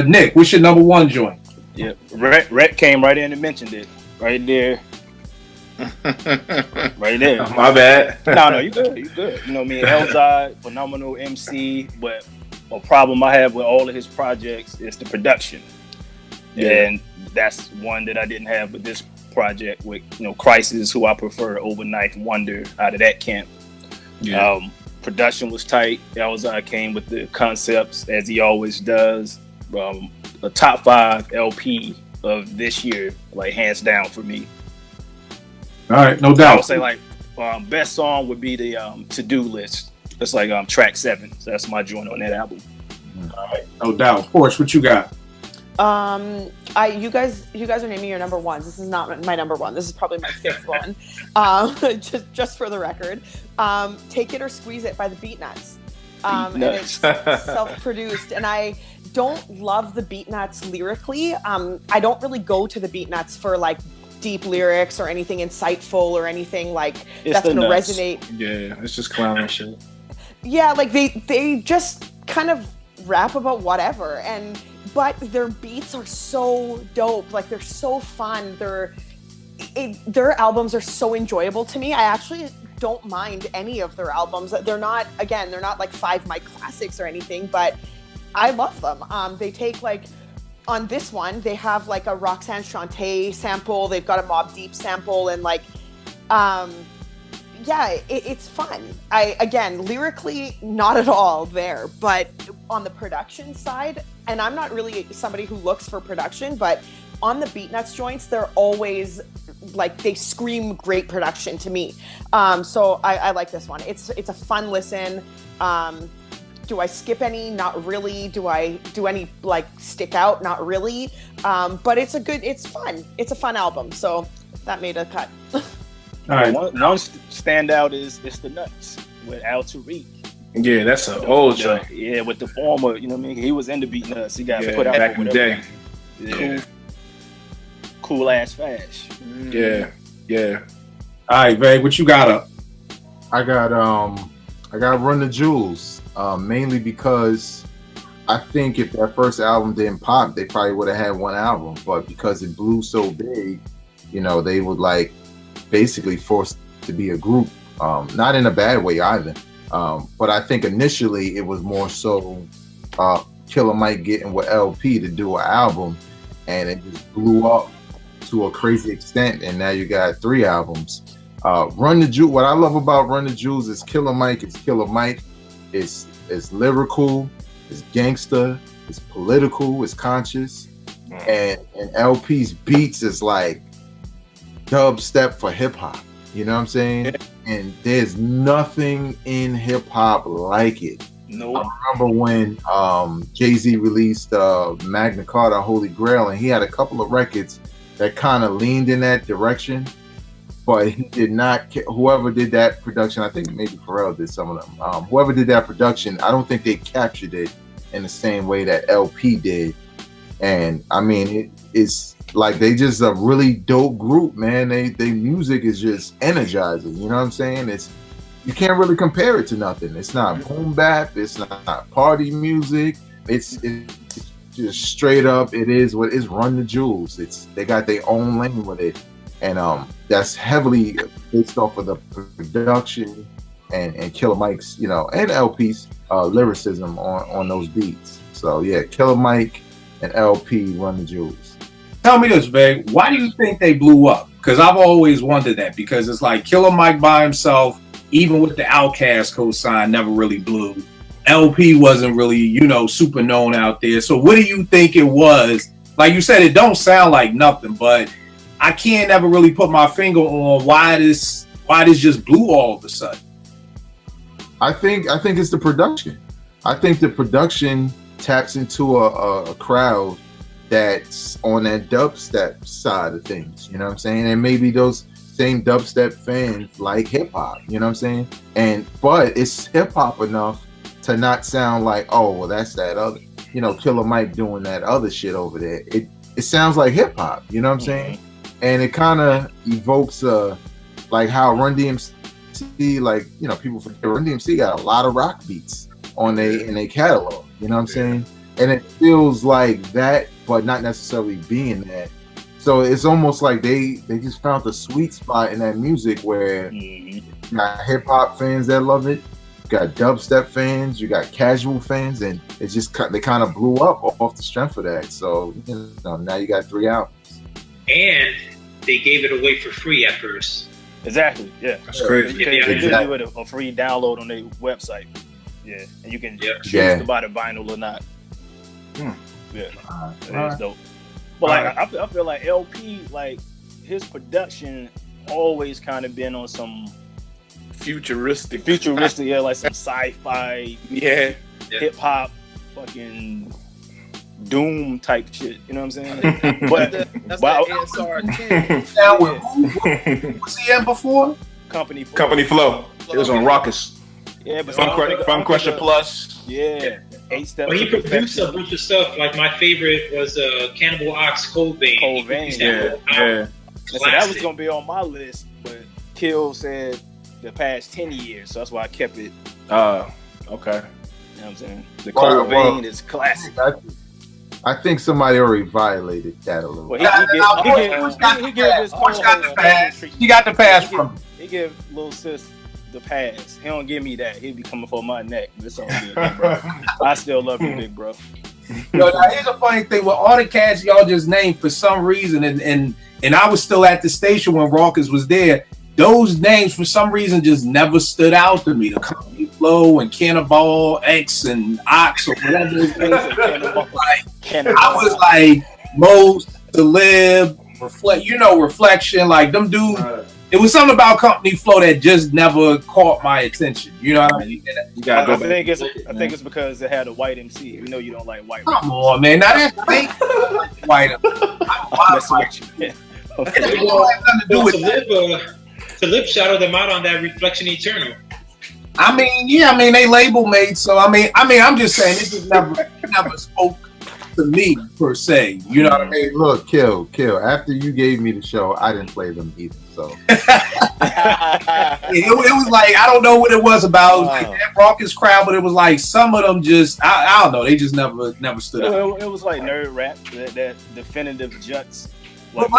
Speaker 3: Nick, what's your number one joint?
Speaker 8: Yeah, Rhett came right in and mentioned it right there. Right there.
Speaker 10: My bad.
Speaker 8: No, you good. You good. You know what I mean? Elzai, phenomenal MC, but a problem I have with all of his projects is the production. Yeah. And that's one that I didn't have with this project with, you know, Crisis, who I prefer over Ninth Wonder out of that camp. Yeah. Production was tight. Elzai came with the concepts as he always does. A top 5 LP of this year, like hands down for me.
Speaker 3: All right, no doubt.
Speaker 8: I would say like best song would be the To-Do List. That's like track 7. So that's my joint on that album.
Speaker 3: All right, no doubt. Porsche, what you got?
Speaker 4: You guys are naming your number ones. This is not my number one. This is probably my 5th one. Just for the record, Take It or Squeeze It by the Beatnuts. And it's self-produced, and I don't love the Beatnuts lyrically. I don't really go to the Beatnuts for like deep lyrics or anything insightful or anything like that's going to resonate.
Speaker 10: Yeah, it's just clown shit.
Speaker 4: Yeah, like they just kind of rap about whatever, but their beats are so dope. Like they're so fun. Their albums are so enjoyable to me. I actually don't mind any of their albums. They're not like 5 mic classics or anything, but I love them. They take like on this one, they have like a Roxanne Shante sample. They've got a Mobb Deep sample, and like, it's fun. Lyrically, not at all there, but on the production side, and I'm not really somebody who looks for production, but on the Beatnuts joints, they're always like, they scream great production to me. So I like this one. It's a fun listen. Do I skip any? Not really. Do I do any like stick out? Not really. But it's fun. It's a fun album. So that made a cut.
Speaker 3: All right.
Speaker 8: One standout is It's the Nuts with Al Tariq.
Speaker 10: Yeah, that's an old joint.
Speaker 8: Yeah, with the former, you know what I mean? He was in the Beatnuts. He got put out
Speaker 10: back in the day.
Speaker 8: Yeah. Cool ass Fash.
Speaker 10: Yeah.
Speaker 3: All right, Vay, what you got up?
Speaker 6: I got Run the Jewels. Mainly because I think if that first album didn't pop, they probably would have had one album. But because it blew so big, you know, they would like basically forced to be a group. Not in a bad way either. But I think initially it was more so Killer Mike getting with LP to do an album, and it just blew up to a crazy extent, and now you got 3 albums. Run the Jewels. What I love about Run the Jewels is Killer Mike. It's Killer Mike. It's lyrical. It's gangster. It's political. It's conscious. And LP's beats is like dubstep for hip hop. You know what I'm saying? And there's nothing in hip hop like it.
Speaker 8: Nope.
Speaker 6: I remember when Jay-Z released Magna Carta, Holy Grail, and he had a couple of records that kind of leaned in that direction, but he did not. Whoever did that production, I think maybe Pharrell did some of them. Whoever did that production, I don't think they captured it in the same way that LP did. And I mean, it's like they just a really dope group, man. They music is just energizing. You know what I'm saying? You can't really compare it to nothing. It's not boom bap. It's not party music. It's just straight up. It is what is Run the Jewels. They got their own lane with it, and that's heavily based off of the production and Killer Mike's, and LP's lyricism on those beats. So yeah, Killer Mike and LP, Run the Jewels.
Speaker 3: Tell me this, babe. Why do you think they blew up? Because I've always wondered that. Because it's like Killer Mike by himself, even with the Outkast cosign, never really blew. LP wasn't really, super known out there. So what do you think it was? Like you said, it don't sound like nothing, but I can't ever really put my finger on why this just blew all of a sudden.
Speaker 6: I think it's the production. I think the production taps into a crowd that's on that dubstep side of things. You know what I'm saying? And maybe those same dubstep fans like hip hop, you know what I'm saying? But it's hip hop enough to not sound like, oh, well, that's that other, Killer Mike doing that other shit over there. It sounds like hip hop, you know what I'm saying? And it kind of evokes like how Run DMC, like, people forget Run DMC got a lot of rock beats in their catalog, you know what I'm saying? And it feels like that, but not necessarily being that. So it's almost like they just found the sweet spot in that music where you got hip hop fans that love it, you got dubstep fans, you got casual fans, and it's just they kind of blew up off the strength of that. So now you got 3 albums.
Speaker 5: And they gave it away for free at first.
Speaker 8: Exactly. Yeah,
Speaker 3: that's crazy.
Speaker 8: You can do it a free download on their website. Yeah, and you can choose to buy the vinyl or not. Yeah, that is dope. But like, I feel like LP, like his production always kind of been on some
Speaker 7: futuristic,
Speaker 8: yeah, like some sci-fi, hip hop, fucking Doom type shit. You know what I'm saying? But
Speaker 7: that's that ASR 10.
Speaker 3: Now, who was he in before?
Speaker 8: Company
Speaker 10: Flow. It was on Raucous.
Speaker 8: Yeah, but
Speaker 10: Fun Crusher Plus.
Speaker 8: Yeah. 8 Steps.
Speaker 5: Well, he produced a bunch of stuff. Like my favorite was Cannibal Ox Cold Vein.
Speaker 8: Yeah. So that was gonna be on my list, but Kill said the past 10 years, so that's why I kept it.
Speaker 10: Okay.
Speaker 8: You know what I'm saying? The Cold Vein is classic.
Speaker 6: I think somebody already violated that a little.
Speaker 8: Well, he gave his
Speaker 3: He got the pass from him.
Speaker 8: He gave Lil Sis the pass. He don't give me that. He'll be coming for my neck. It's all good, bro. I still love you, big bro.
Speaker 3: Yo, now here's a funny thing with all the cats y'all just named for some reason, and I was still at the station when Raucous was there. Those names for some reason just never stood out to me. The Company Flow and Cannibal X and Ox or whatever his name is. I was like most to live, reflection, like them dudes. It was something about Company Flow that just never caught my attention. You know what I mean?
Speaker 10: You gotta go
Speaker 8: I think it's because it had a white MC. You know you don't like white.
Speaker 3: Come on, man. Now that's fake. White.
Speaker 5: To Lip shouted them out on that Reflection Eternal.
Speaker 3: I mean, they label made, so I mean, I'm just saying it just never spoke to me per se. You know what I mean?
Speaker 6: Look, Kill. After you gave me the show, I didn't play them either. So
Speaker 3: it was like I don't know what it was about. It was like that Raucous crowd, but it was like some of them just I don't know. They just never stood out.
Speaker 8: It was like nerd rap, that definitive juts.
Speaker 3: But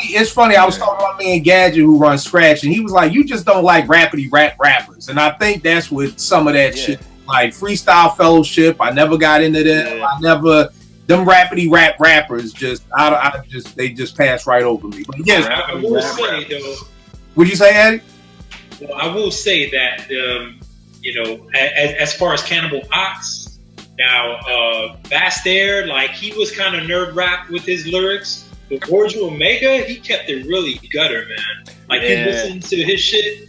Speaker 3: it's funny. I was talking about me and Gadget who runs Scratch, and he was like, "You just don't like rapidy rap rappers," and I think that's what some of that shit, like Freestyle Fellowship. I never got into them. them rapidy rappers they just pass right over me. But yes,
Speaker 5: I will say though.
Speaker 3: What'd you say, Eddie?
Speaker 5: Well, I will say that as far as Cannibal Ox, now Bastair, like he was kind of nerd rap with his lyrics. But Borgia Omega, he kept it really gutter, man. Like you listen to his shit,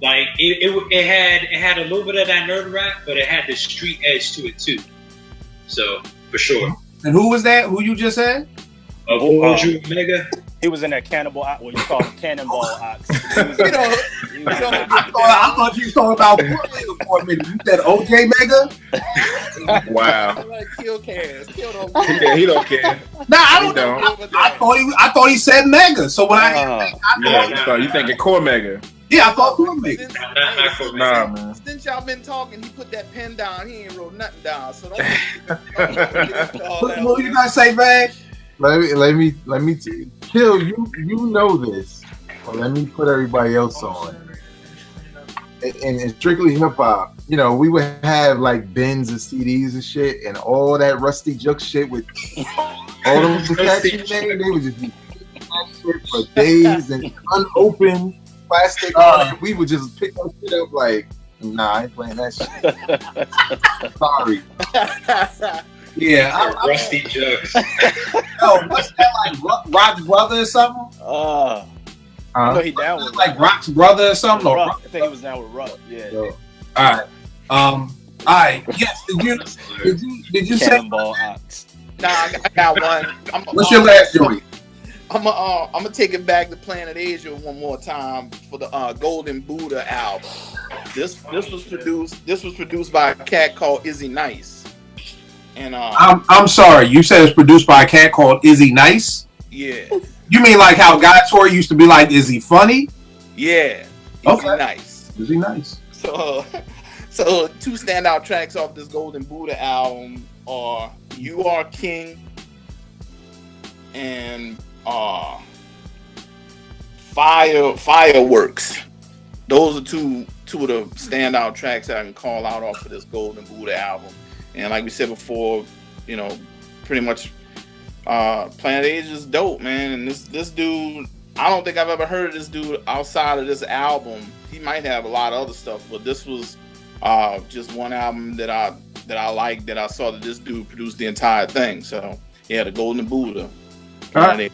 Speaker 5: like it had a little bit of that nerd rap, but it had the street edge to it too. So for sure.
Speaker 3: And who was that? Who you just said?
Speaker 5: Borgia Omega.
Speaker 8: He was in that Cannibal Ox, what you call it, Cannonball Ox.
Speaker 3: I thought you was talking about for a minute. You said OJ Mega?
Speaker 10: Wow.
Speaker 7: I like Kill Cass. Kill don't
Speaker 10: Yeah, he don't care.
Speaker 3: Nah, I don't. I thought he said Mega. So when I
Speaker 10: you thinking Core Mega?
Speaker 3: Yeah, I thought Core Mega.
Speaker 10: Nah, man.
Speaker 7: Since y'all been talking, he put that pen down. He ain't wrote nothing down. So don't
Speaker 3: What you guys say, man?
Speaker 6: Let me Kill, you know this. Well, let me put everybody else on. And strictly hip hop, we would have like bins of CDs and shit, and all that Rusty Juck shit with all those catchy names. They would just be that shit for days and unopened plastic. We would just pick that shit up like, nah, I ain't playing that shit. Sorry.
Speaker 3: Yeah,
Speaker 5: Rusty Jugs.
Speaker 3: Yo, what's that like? Rock's brother or something?
Speaker 8: I know he down with
Speaker 3: like Rock's brother or something. Or
Speaker 8: Rock. I think he was down with Rock. Yeah.
Speaker 3: All right. All right. Yes. Did you say?
Speaker 8: Cannonball Ox.
Speaker 7: Nah, I got one.
Speaker 3: What's your last joint?
Speaker 7: I'm gonna take it back to Planet Asia one more time for the Golden Buddha album. This was produced by a cat called Izzy Nice. And
Speaker 3: I'm sorry, you said it's produced by a cat called Izzy Nice?
Speaker 7: Yeah.
Speaker 3: You mean like how Guy Tori used to be like, is he funny?
Speaker 7: Yeah.
Speaker 3: Okay.
Speaker 7: Nice.
Speaker 3: Izzy Nice.
Speaker 7: So two standout tracks off this Golden Buddha album are You Are King and Fireworks. Those are two of the standout tracks that I can call out off of this Golden Buddha album. And like we said before, pretty much Planet Asia is dope, man. And this dude, I don't think I've ever heard of this dude outside of this album. He might have a lot of other stuff, but this was just one album that I liked, that I saw that this dude produced the entire thing. So yeah, the Golden Buddha.
Speaker 3: All right.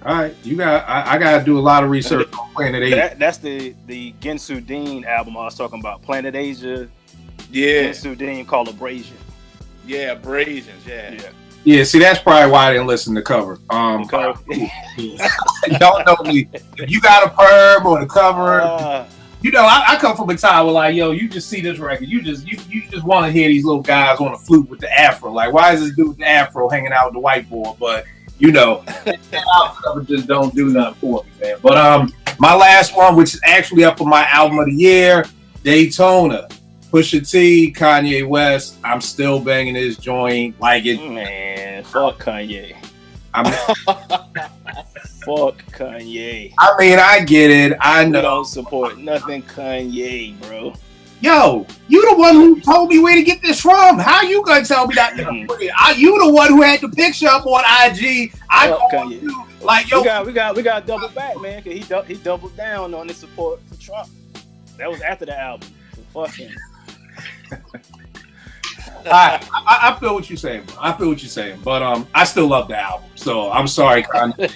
Speaker 3: I gotta do a lot of research on Planet Asia.
Speaker 8: That's the Ginsu Dean album I was talking about. Planet Asia.
Speaker 7: Yeah.
Speaker 8: Ginsu Dean called Abrasion.
Speaker 7: Yeah, Abrasions. Yeah.
Speaker 3: Yeah, see, that's probably why I didn't listen to the cover. Y'all know me. If you got a perm or the cover, I come from a time where like, yo, you just see this record, you just want to hear these little guys on a flute with the afro. Like, why is this dude with the afro hanging out with the whiteboard? But that album cover just don't do nothing for me, man. But my last one, which is actually up on my album of the year, Daytona. Pusha T, Kanye West. I'm still banging this joint like it.
Speaker 8: Man, fuck Kanye. Fuck Kanye.
Speaker 3: I mean, I get it. I know.
Speaker 8: We don't support nothing Kanye, bro.
Speaker 3: Yo, you the one who told me where to get this from. How you gonna tell me that? You the one who had the picture up on IG. I called you. Like, yo,
Speaker 8: we got to double back, man. Cause he doubled down on his support for Trump. That was after the album. So fuck him.
Speaker 3: I feel what you're saying, bro. I feel what you're saying, but I still love the album. So I'm sorry, Kanye.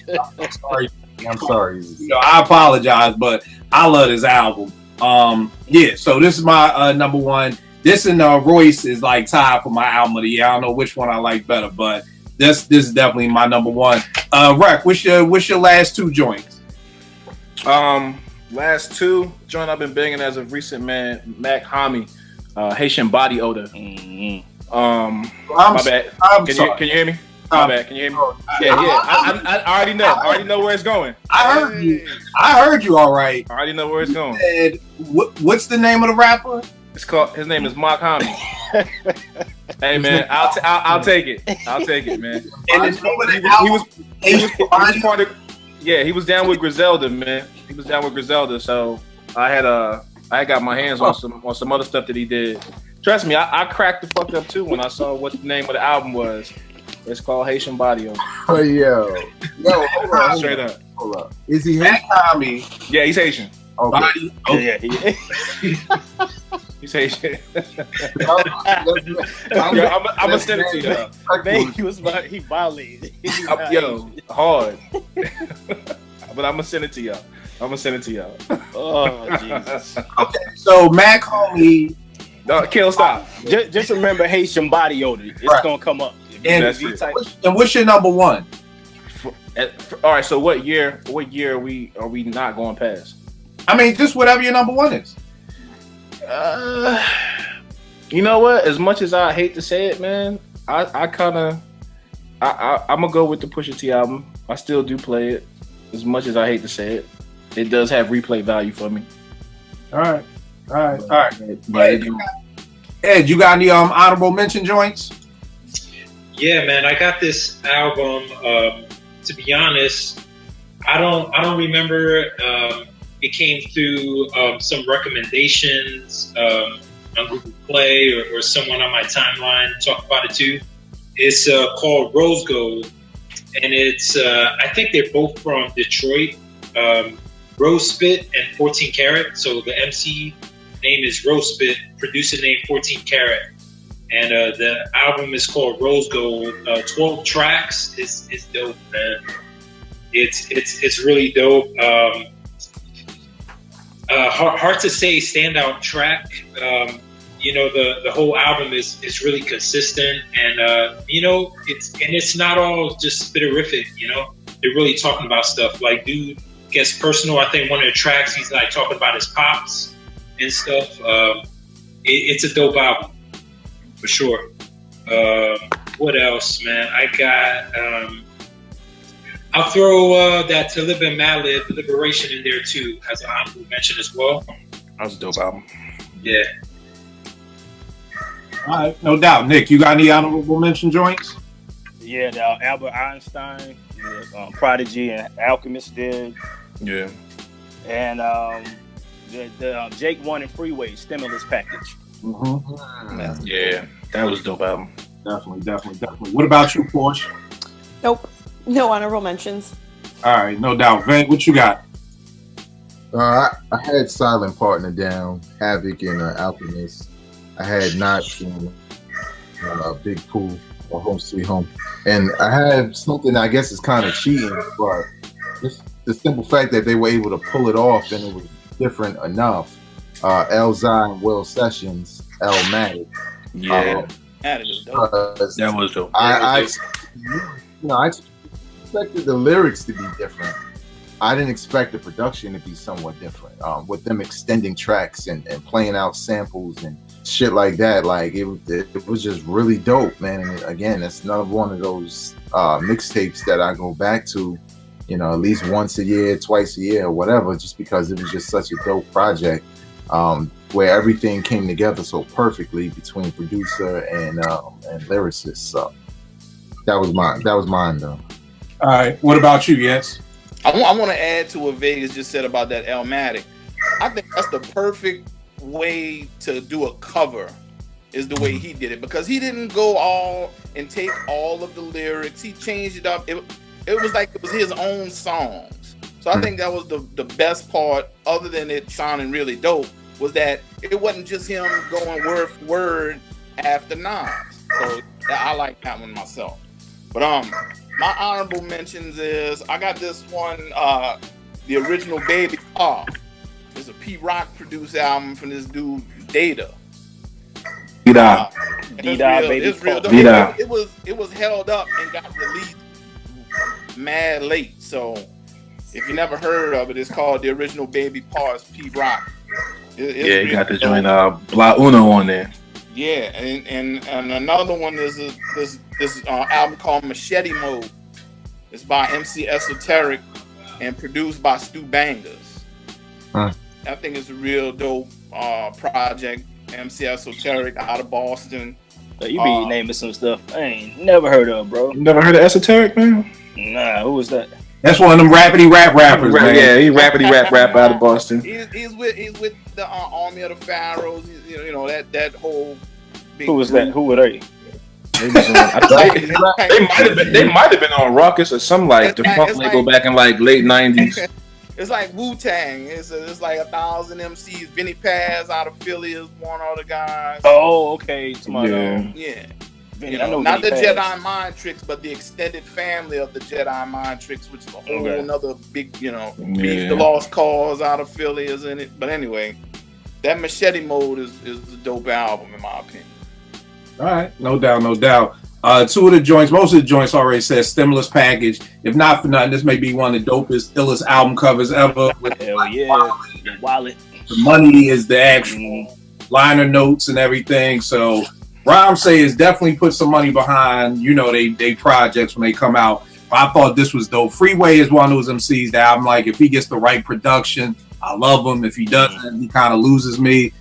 Speaker 3: I'm sorry. I apologize, but I love this album. So this is my number one. This and Royce is like tied for my album of the year. I don't know which one I like better, but this is definitely my number one. Rec, what's your last two joints?
Speaker 10: Last two joint I've been banging as of recent, man. Mac Hami. Haitian Body Odor.
Speaker 3: Mm-hmm.
Speaker 10: My bad. Can you hear me? My bad. Can you hear me? Yeah. I already know. I already know where it's going.
Speaker 3: I heard you. All right.
Speaker 10: I already know where it's going.
Speaker 3: And what's the name of the rapper?
Speaker 10: His name is Mac Hami. Hey man, I'll take it. I'll take it, man.
Speaker 3: And he was
Speaker 10: part of. Yeah, he was down with Griselda, man. He was down with Griselda, so I got my hands on some other stuff that he did. Trust me, I cracked the fuck up too when I saw what the name of the album was. It's called Haitian Body Odor.
Speaker 6: Oh, yo, hold on.
Speaker 10: Straight up.
Speaker 6: Hold up. Is he
Speaker 3: Matt
Speaker 6: Haitian?
Speaker 3: Tommy,
Speaker 10: Yeah, he's Haitian.
Speaker 6: Okay.
Speaker 3: body.
Speaker 8: Yeah.
Speaker 10: He's Haitian.
Speaker 6: I'm
Speaker 10: gonna send it to you.
Speaker 8: Man, he violated.
Speaker 10: Yo, hard. But I'm gonna send it to y'all.
Speaker 8: Oh Jesus!
Speaker 3: Okay, so Matt Homie,
Speaker 10: No, Kill, stop.
Speaker 8: Just remember Haitian body odor. It's
Speaker 3: Right.
Speaker 8: gonna come up.
Speaker 3: and,
Speaker 10: That's it.
Speaker 3: and what's your number one?
Speaker 10: All right. So what year are we not going past?
Speaker 3: I mean, just whatever your number one is.
Speaker 10: You know what? As much as I hate to say it, man, I'm gonna go with the Pusha T album. I still do play it. As much as I hate to say it, it does have replay value for me.
Speaker 3: All right.
Speaker 10: But
Speaker 3: Ed, you got any honorable mention joints?
Speaker 5: Yeah, man, I got this album. To be honest, I don't remember. It came through some recommendations on Google Play or someone on my timeline talked about it too. It's called Rose Gold, and it's I think they're both from Detroit. Rose Spit and 14 Karat. So the MC name is Rose Spit, producer name 14 Karat, and the album is called Rose Gold. 12 tracks. Is dope, man. It's really dope. Hard to say standout track. You know, the whole album is really consistent, and you know, it's not all just spitterific. You know, they're really talking about stuff. Like, dude gets personal. I think one of the tracks he's like talking about his pops and stuff. It's a dope album for sure. What else, man? I got. I'll throw that To Live and Madlib, Liberation in there too, as an honorable mention as well.
Speaker 10: that was a dope album.
Speaker 5: Yeah.
Speaker 3: All right, no doubt. Nick, you got any honorable mention joints?
Speaker 8: Yeah, the Albert Einstein, Prodigy, and Alchemist did,
Speaker 10: Yeah.
Speaker 8: and the Jake One and Freeway stimulus package.
Speaker 3: Mm-hmm.
Speaker 10: Yeah, that was a dope album.
Speaker 3: Definitely. What about you, Porsche?
Speaker 4: Nope. No honorable mentions.
Speaker 3: All right, no doubt. Vin, what you got?
Speaker 6: I had Silent Partner down, Havoc and Alchemist. I had Knots and Big Pool or Home Sweet Home. And I have something I guess is kind of cheating, but just the simple fact that they were able to pull it off and it was different enough. Elzai and Will Sessions, Illmatic.
Speaker 10: Yeah,
Speaker 7: That is dope.
Speaker 10: that was dope.
Speaker 6: I expected the lyrics to be different. I didn't expect the production to be somewhat different. With them extending tracks and playing out samples and shit like that, like it was just really dope, man. And again, it's another one of those mixtapes that I go back to, you know, at least once a year, twice a year, or whatever, just because it was just such a dope project where everything came together so perfectly between producer and lyricist. So that was mine though.
Speaker 3: All right, what about you? Yes.
Speaker 7: I want to add to what Vegas just said about that Illmatic. I think that's the perfect way to do a cover, is the way he did it, because he didn't go all and take all of the lyrics. He changed it up. It was like it was his own songs. So I think that was the best part, other than it sounding really dope, was that it wasn't just him going word for word after Nas. So I like that one myself. But my honorable mentions is I got this one, the original Baby Paw. It's a Pete Rock produced album from this dude Data.
Speaker 10: D-Dot.
Speaker 7: It's real dope.
Speaker 10: D-Dot.
Speaker 7: It was held up and got released mad late. So if you never heard of it, it's called The Original Baby Paw. It's Pete Rock.
Speaker 10: Yeah, you got to join Bla Uno on there.
Speaker 7: Yeah, and another one is this album called Machete Mode. It's by MC Esoteric and produced by Stu Bangers. I think it's a real dope project. MC Esoteric out of Boston.
Speaker 8: You be naming some stuff I ain't never heard of, bro.
Speaker 10: You never heard of Esoteric, man?
Speaker 8: Nah, who was that?
Speaker 3: That's one of them rapidy rap rappers, man.
Speaker 10: Yeah, he rapidy rap out of Boston.
Speaker 7: He's with the Army of the Pharaohs. You know that whole. Big
Speaker 8: Who was
Speaker 7: group.
Speaker 8: that? Who were they?
Speaker 10: They might have been on Ruckus or some like the funk label back in like late 90s.
Speaker 7: It's like Wu-Tang. It's like 1,000 MCs. Vinny Paz out of Philly is one of the guys.
Speaker 8: Oh, okay.
Speaker 7: Yeah.
Speaker 8: Vinny,
Speaker 7: You know, not the Jedi Mind Tricks, but the extended family of the Jedi Mind Tricks, which is a whole another big, beef. The Lost Cause out of Philly is in it. But anyway, that Machete Mode is the dope album in my opinion.
Speaker 3: All right, no doubt. Two of the joints, most of the joints already says Stimulus Package. If not for nothing, this may be one of the dopest, illest album covers ever.
Speaker 8: Hell yeah, the wallet.
Speaker 3: The money is the actual liner notes and everything. So Rhyme Say is definitely put some money behind, they projects when they come out. I thought this was dope. Freeway is one of those MCs that I'm like, if he gets the right production, I love him. If he doesn't, he kind of loses me.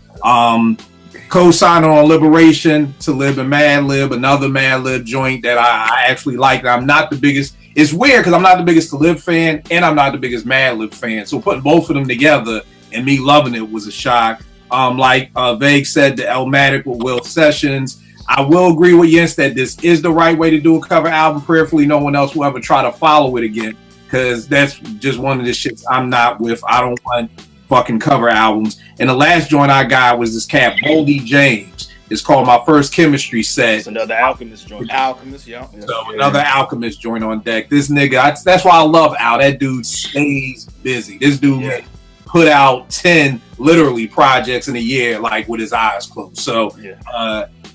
Speaker 3: Co-signing on Liberation to Lib and Madlib, another Madlib joint that I actually like. I'm not the biggest. It's weird because I'm not the biggest Lib fan and I'm not the biggest Madlib fan. So putting both of them together and me loving it was a shock. Like Vague said, the Illmatic with Will Sessions. I will agree with Jens that this is the right way to do a cover album. Prayerfully, no one else will ever try to follow it again because that's just one of the shits I'm not with. I don't want fucking cover albums. And the last joint I got was this cat Boldy James. It's called My First Chemistry Set.
Speaker 8: It's another Alchemist joint.
Speaker 7: Alchemist, yeah.
Speaker 3: So another Alchemist joint on deck. This nigga, that's why I love Al. That dude stays busy. This dude put out 10 literally projects in a year, like with his eyes closed. So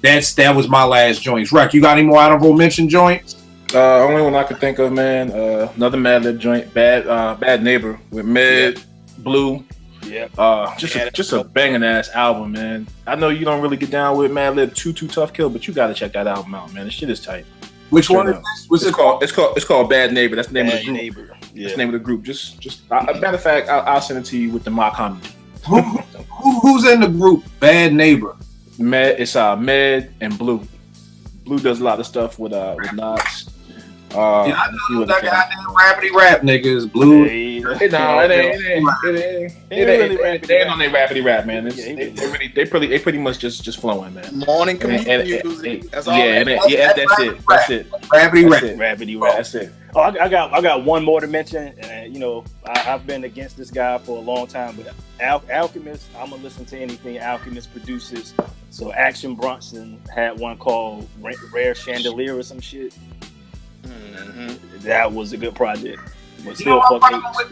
Speaker 3: that was my last joints. Rec, you got any more honorable mention joints?
Speaker 10: Only one I could think of, man. Another Madlib joint, Bad Neighbor with Med, Blue.
Speaker 8: Yeah.
Speaker 10: Just a banging ass album, man. I know you don't really get down with Madlib Too Tough Kill, but you gotta check that album out, man. The shit is tight.
Speaker 3: Which one is this? What's it called?
Speaker 10: It's called Bad Neighbor. That's the name of the group.
Speaker 8: Neighbor. Yeah.
Speaker 10: That's the name of the group. Matter of fact, I'll send it to you with the mock comment.
Speaker 3: Who's in the group? Bad Neighbor.
Speaker 10: It's Med and Blue. Blue does a lot of stuff with Knox.
Speaker 3: I know that goddamn rapidy rap niggas. Blue.
Speaker 10: It ain't on their rapidy rap, man. They pretty much just flowing, man.
Speaker 7: Morning commute music. That's all.
Speaker 10: That's it.
Speaker 3: Rapidy rap.
Speaker 10: That's it.
Speaker 8: Oh, I got one more to mention, and I've been against this guy for a long time, but Alchemist, I'm gonna listen to anything Alchemist produces. So Action Bronson had one called Rare Chandelier or some shit. Mm-hmm. That was a good project. But still,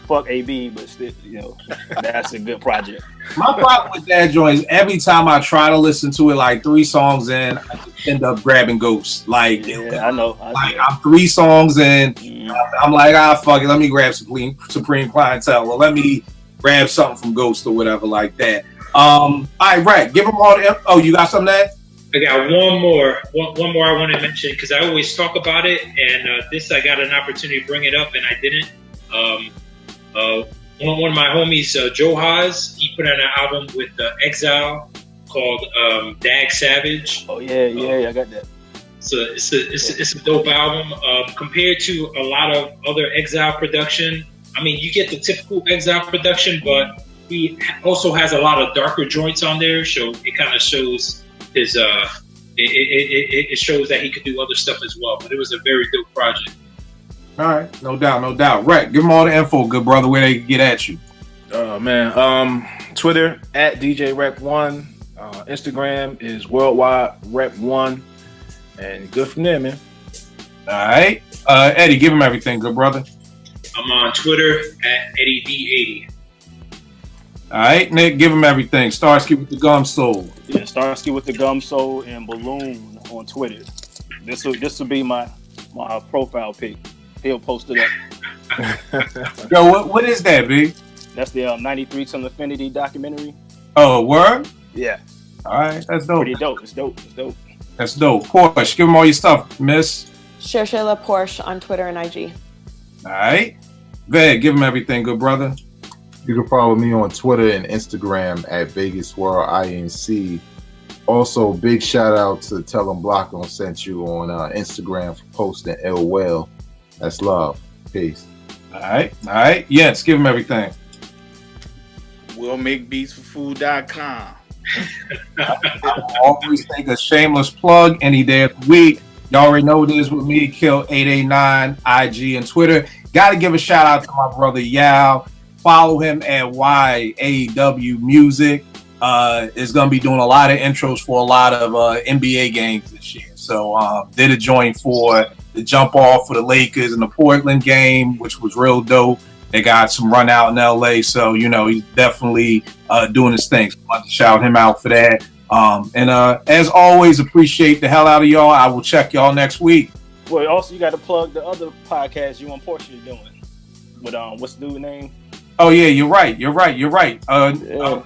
Speaker 8: fuck AB, but still, that's a good project.
Speaker 3: My problem with that joint is every time I try to listen to it, like 3 songs in, I just end up grabbing Ghost. Like,
Speaker 8: I know.
Speaker 3: I'm 3 songs in, I'm like, fuck it, let me grab Supreme Clientele, or let me grab something from Ghost or whatever like that. All right, give them all the. Oh, you got something there?
Speaker 5: I got one more I want to mention because I always talk about it, and this I got an opportunity to bring it up and I didn't. One of my homies, Joe Haas, he put out an album with Exile called Dag Savage.
Speaker 8: Oh yeah, I got that.
Speaker 5: So it's a dope album compared to a lot of other Exile production. I mean, you get the typical Exile production, but he also has a lot of darker joints on there, so it kind of shows his it shows that he could do other stuff as well. But it was a very dope project.
Speaker 3: All right, no doubt. Right, give them all the info, good brother, where they can get at you.
Speaker 10: Man, Twitter at DJ Rep1, Instagram is Worldwide Rep1, and good from there, man.
Speaker 3: All right, Eddie, give him everything, good brother.
Speaker 5: I'm on Twitter at EddieD80.
Speaker 3: All right, Nick, give him everything. Starsky with the Gum Soul.
Speaker 8: Yeah, Starsky with the Gum Soul and Balloon on Twitter. This will be my profile pic. He'll post it up.
Speaker 3: Yo, what is that, B?
Speaker 8: That's the 93 Ton Affinity documentary.
Speaker 3: Oh, word?
Speaker 8: Yeah.
Speaker 3: All right, that's dope.
Speaker 8: Pretty dope. It's dope.
Speaker 3: That's dope. Porsche, give him all your stuff, miss.
Speaker 4: Cherchez Porsche on Twitter and IG.
Speaker 3: All right. Go ahead, give him everything, good brother.
Speaker 6: You can follow me on Twitter and Instagram at Vegas World INC. Also, big shout out to Tell 'em Blocko sent you on Instagram for posting Ill Well. That's love. Peace.
Speaker 3: All right. Yes, give him everything.
Speaker 7: We'll make beats for food.com.
Speaker 3: Always take a shameless plug any day of the week. Y'all already know what it is with me, Kill889, IG and Twitter. Got to give a shout out to my brother Joell. Follow him at YAW Music. Is going to be doing a lot of intros for a lot of NBA games this year. So did a joint for the jump off for the Lakers in the Portland game, which was real dope. They got some run out in LA. So, you know, he's definitely doing his thing. So I want to shout him out for that. And as always, appreciate the hell out of y'all. I will check y'all next week.
Speaker 8: Well, also you got to plug the other podcast you and Portia are doing. With what's the new name?
Speaker 3: Oh yeah, you're right. You're right. You're right.
Speaker 8: Portia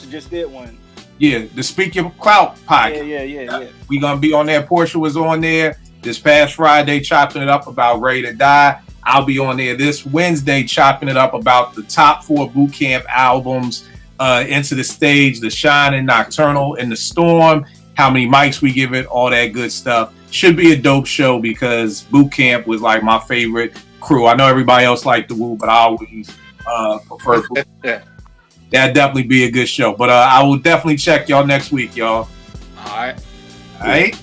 Speaker 8: just did one.
Speaker 3: Yeah, the Speak Your Clout podcast.
Speaker 8: Yeah.
Speaker 3: We gonna be on there. Portia was on there this past Friday, chopping it up about Ready to Die. I'll be on there this Wednesday, chopping it up about the top 4 boot camp albums. Into the Stage, The Shining, Nocturnal, and The Storm, how many mics we give it, all that good stuff. Should be a dope show because boot camp was like my favorite crew. I know everybody else liked the Woo, but I always prefer boot camp. That'd definitely be a good show. But I will definitely check y'all next week, y'all.
Speaker 7: All right.
Speaker 3: All right.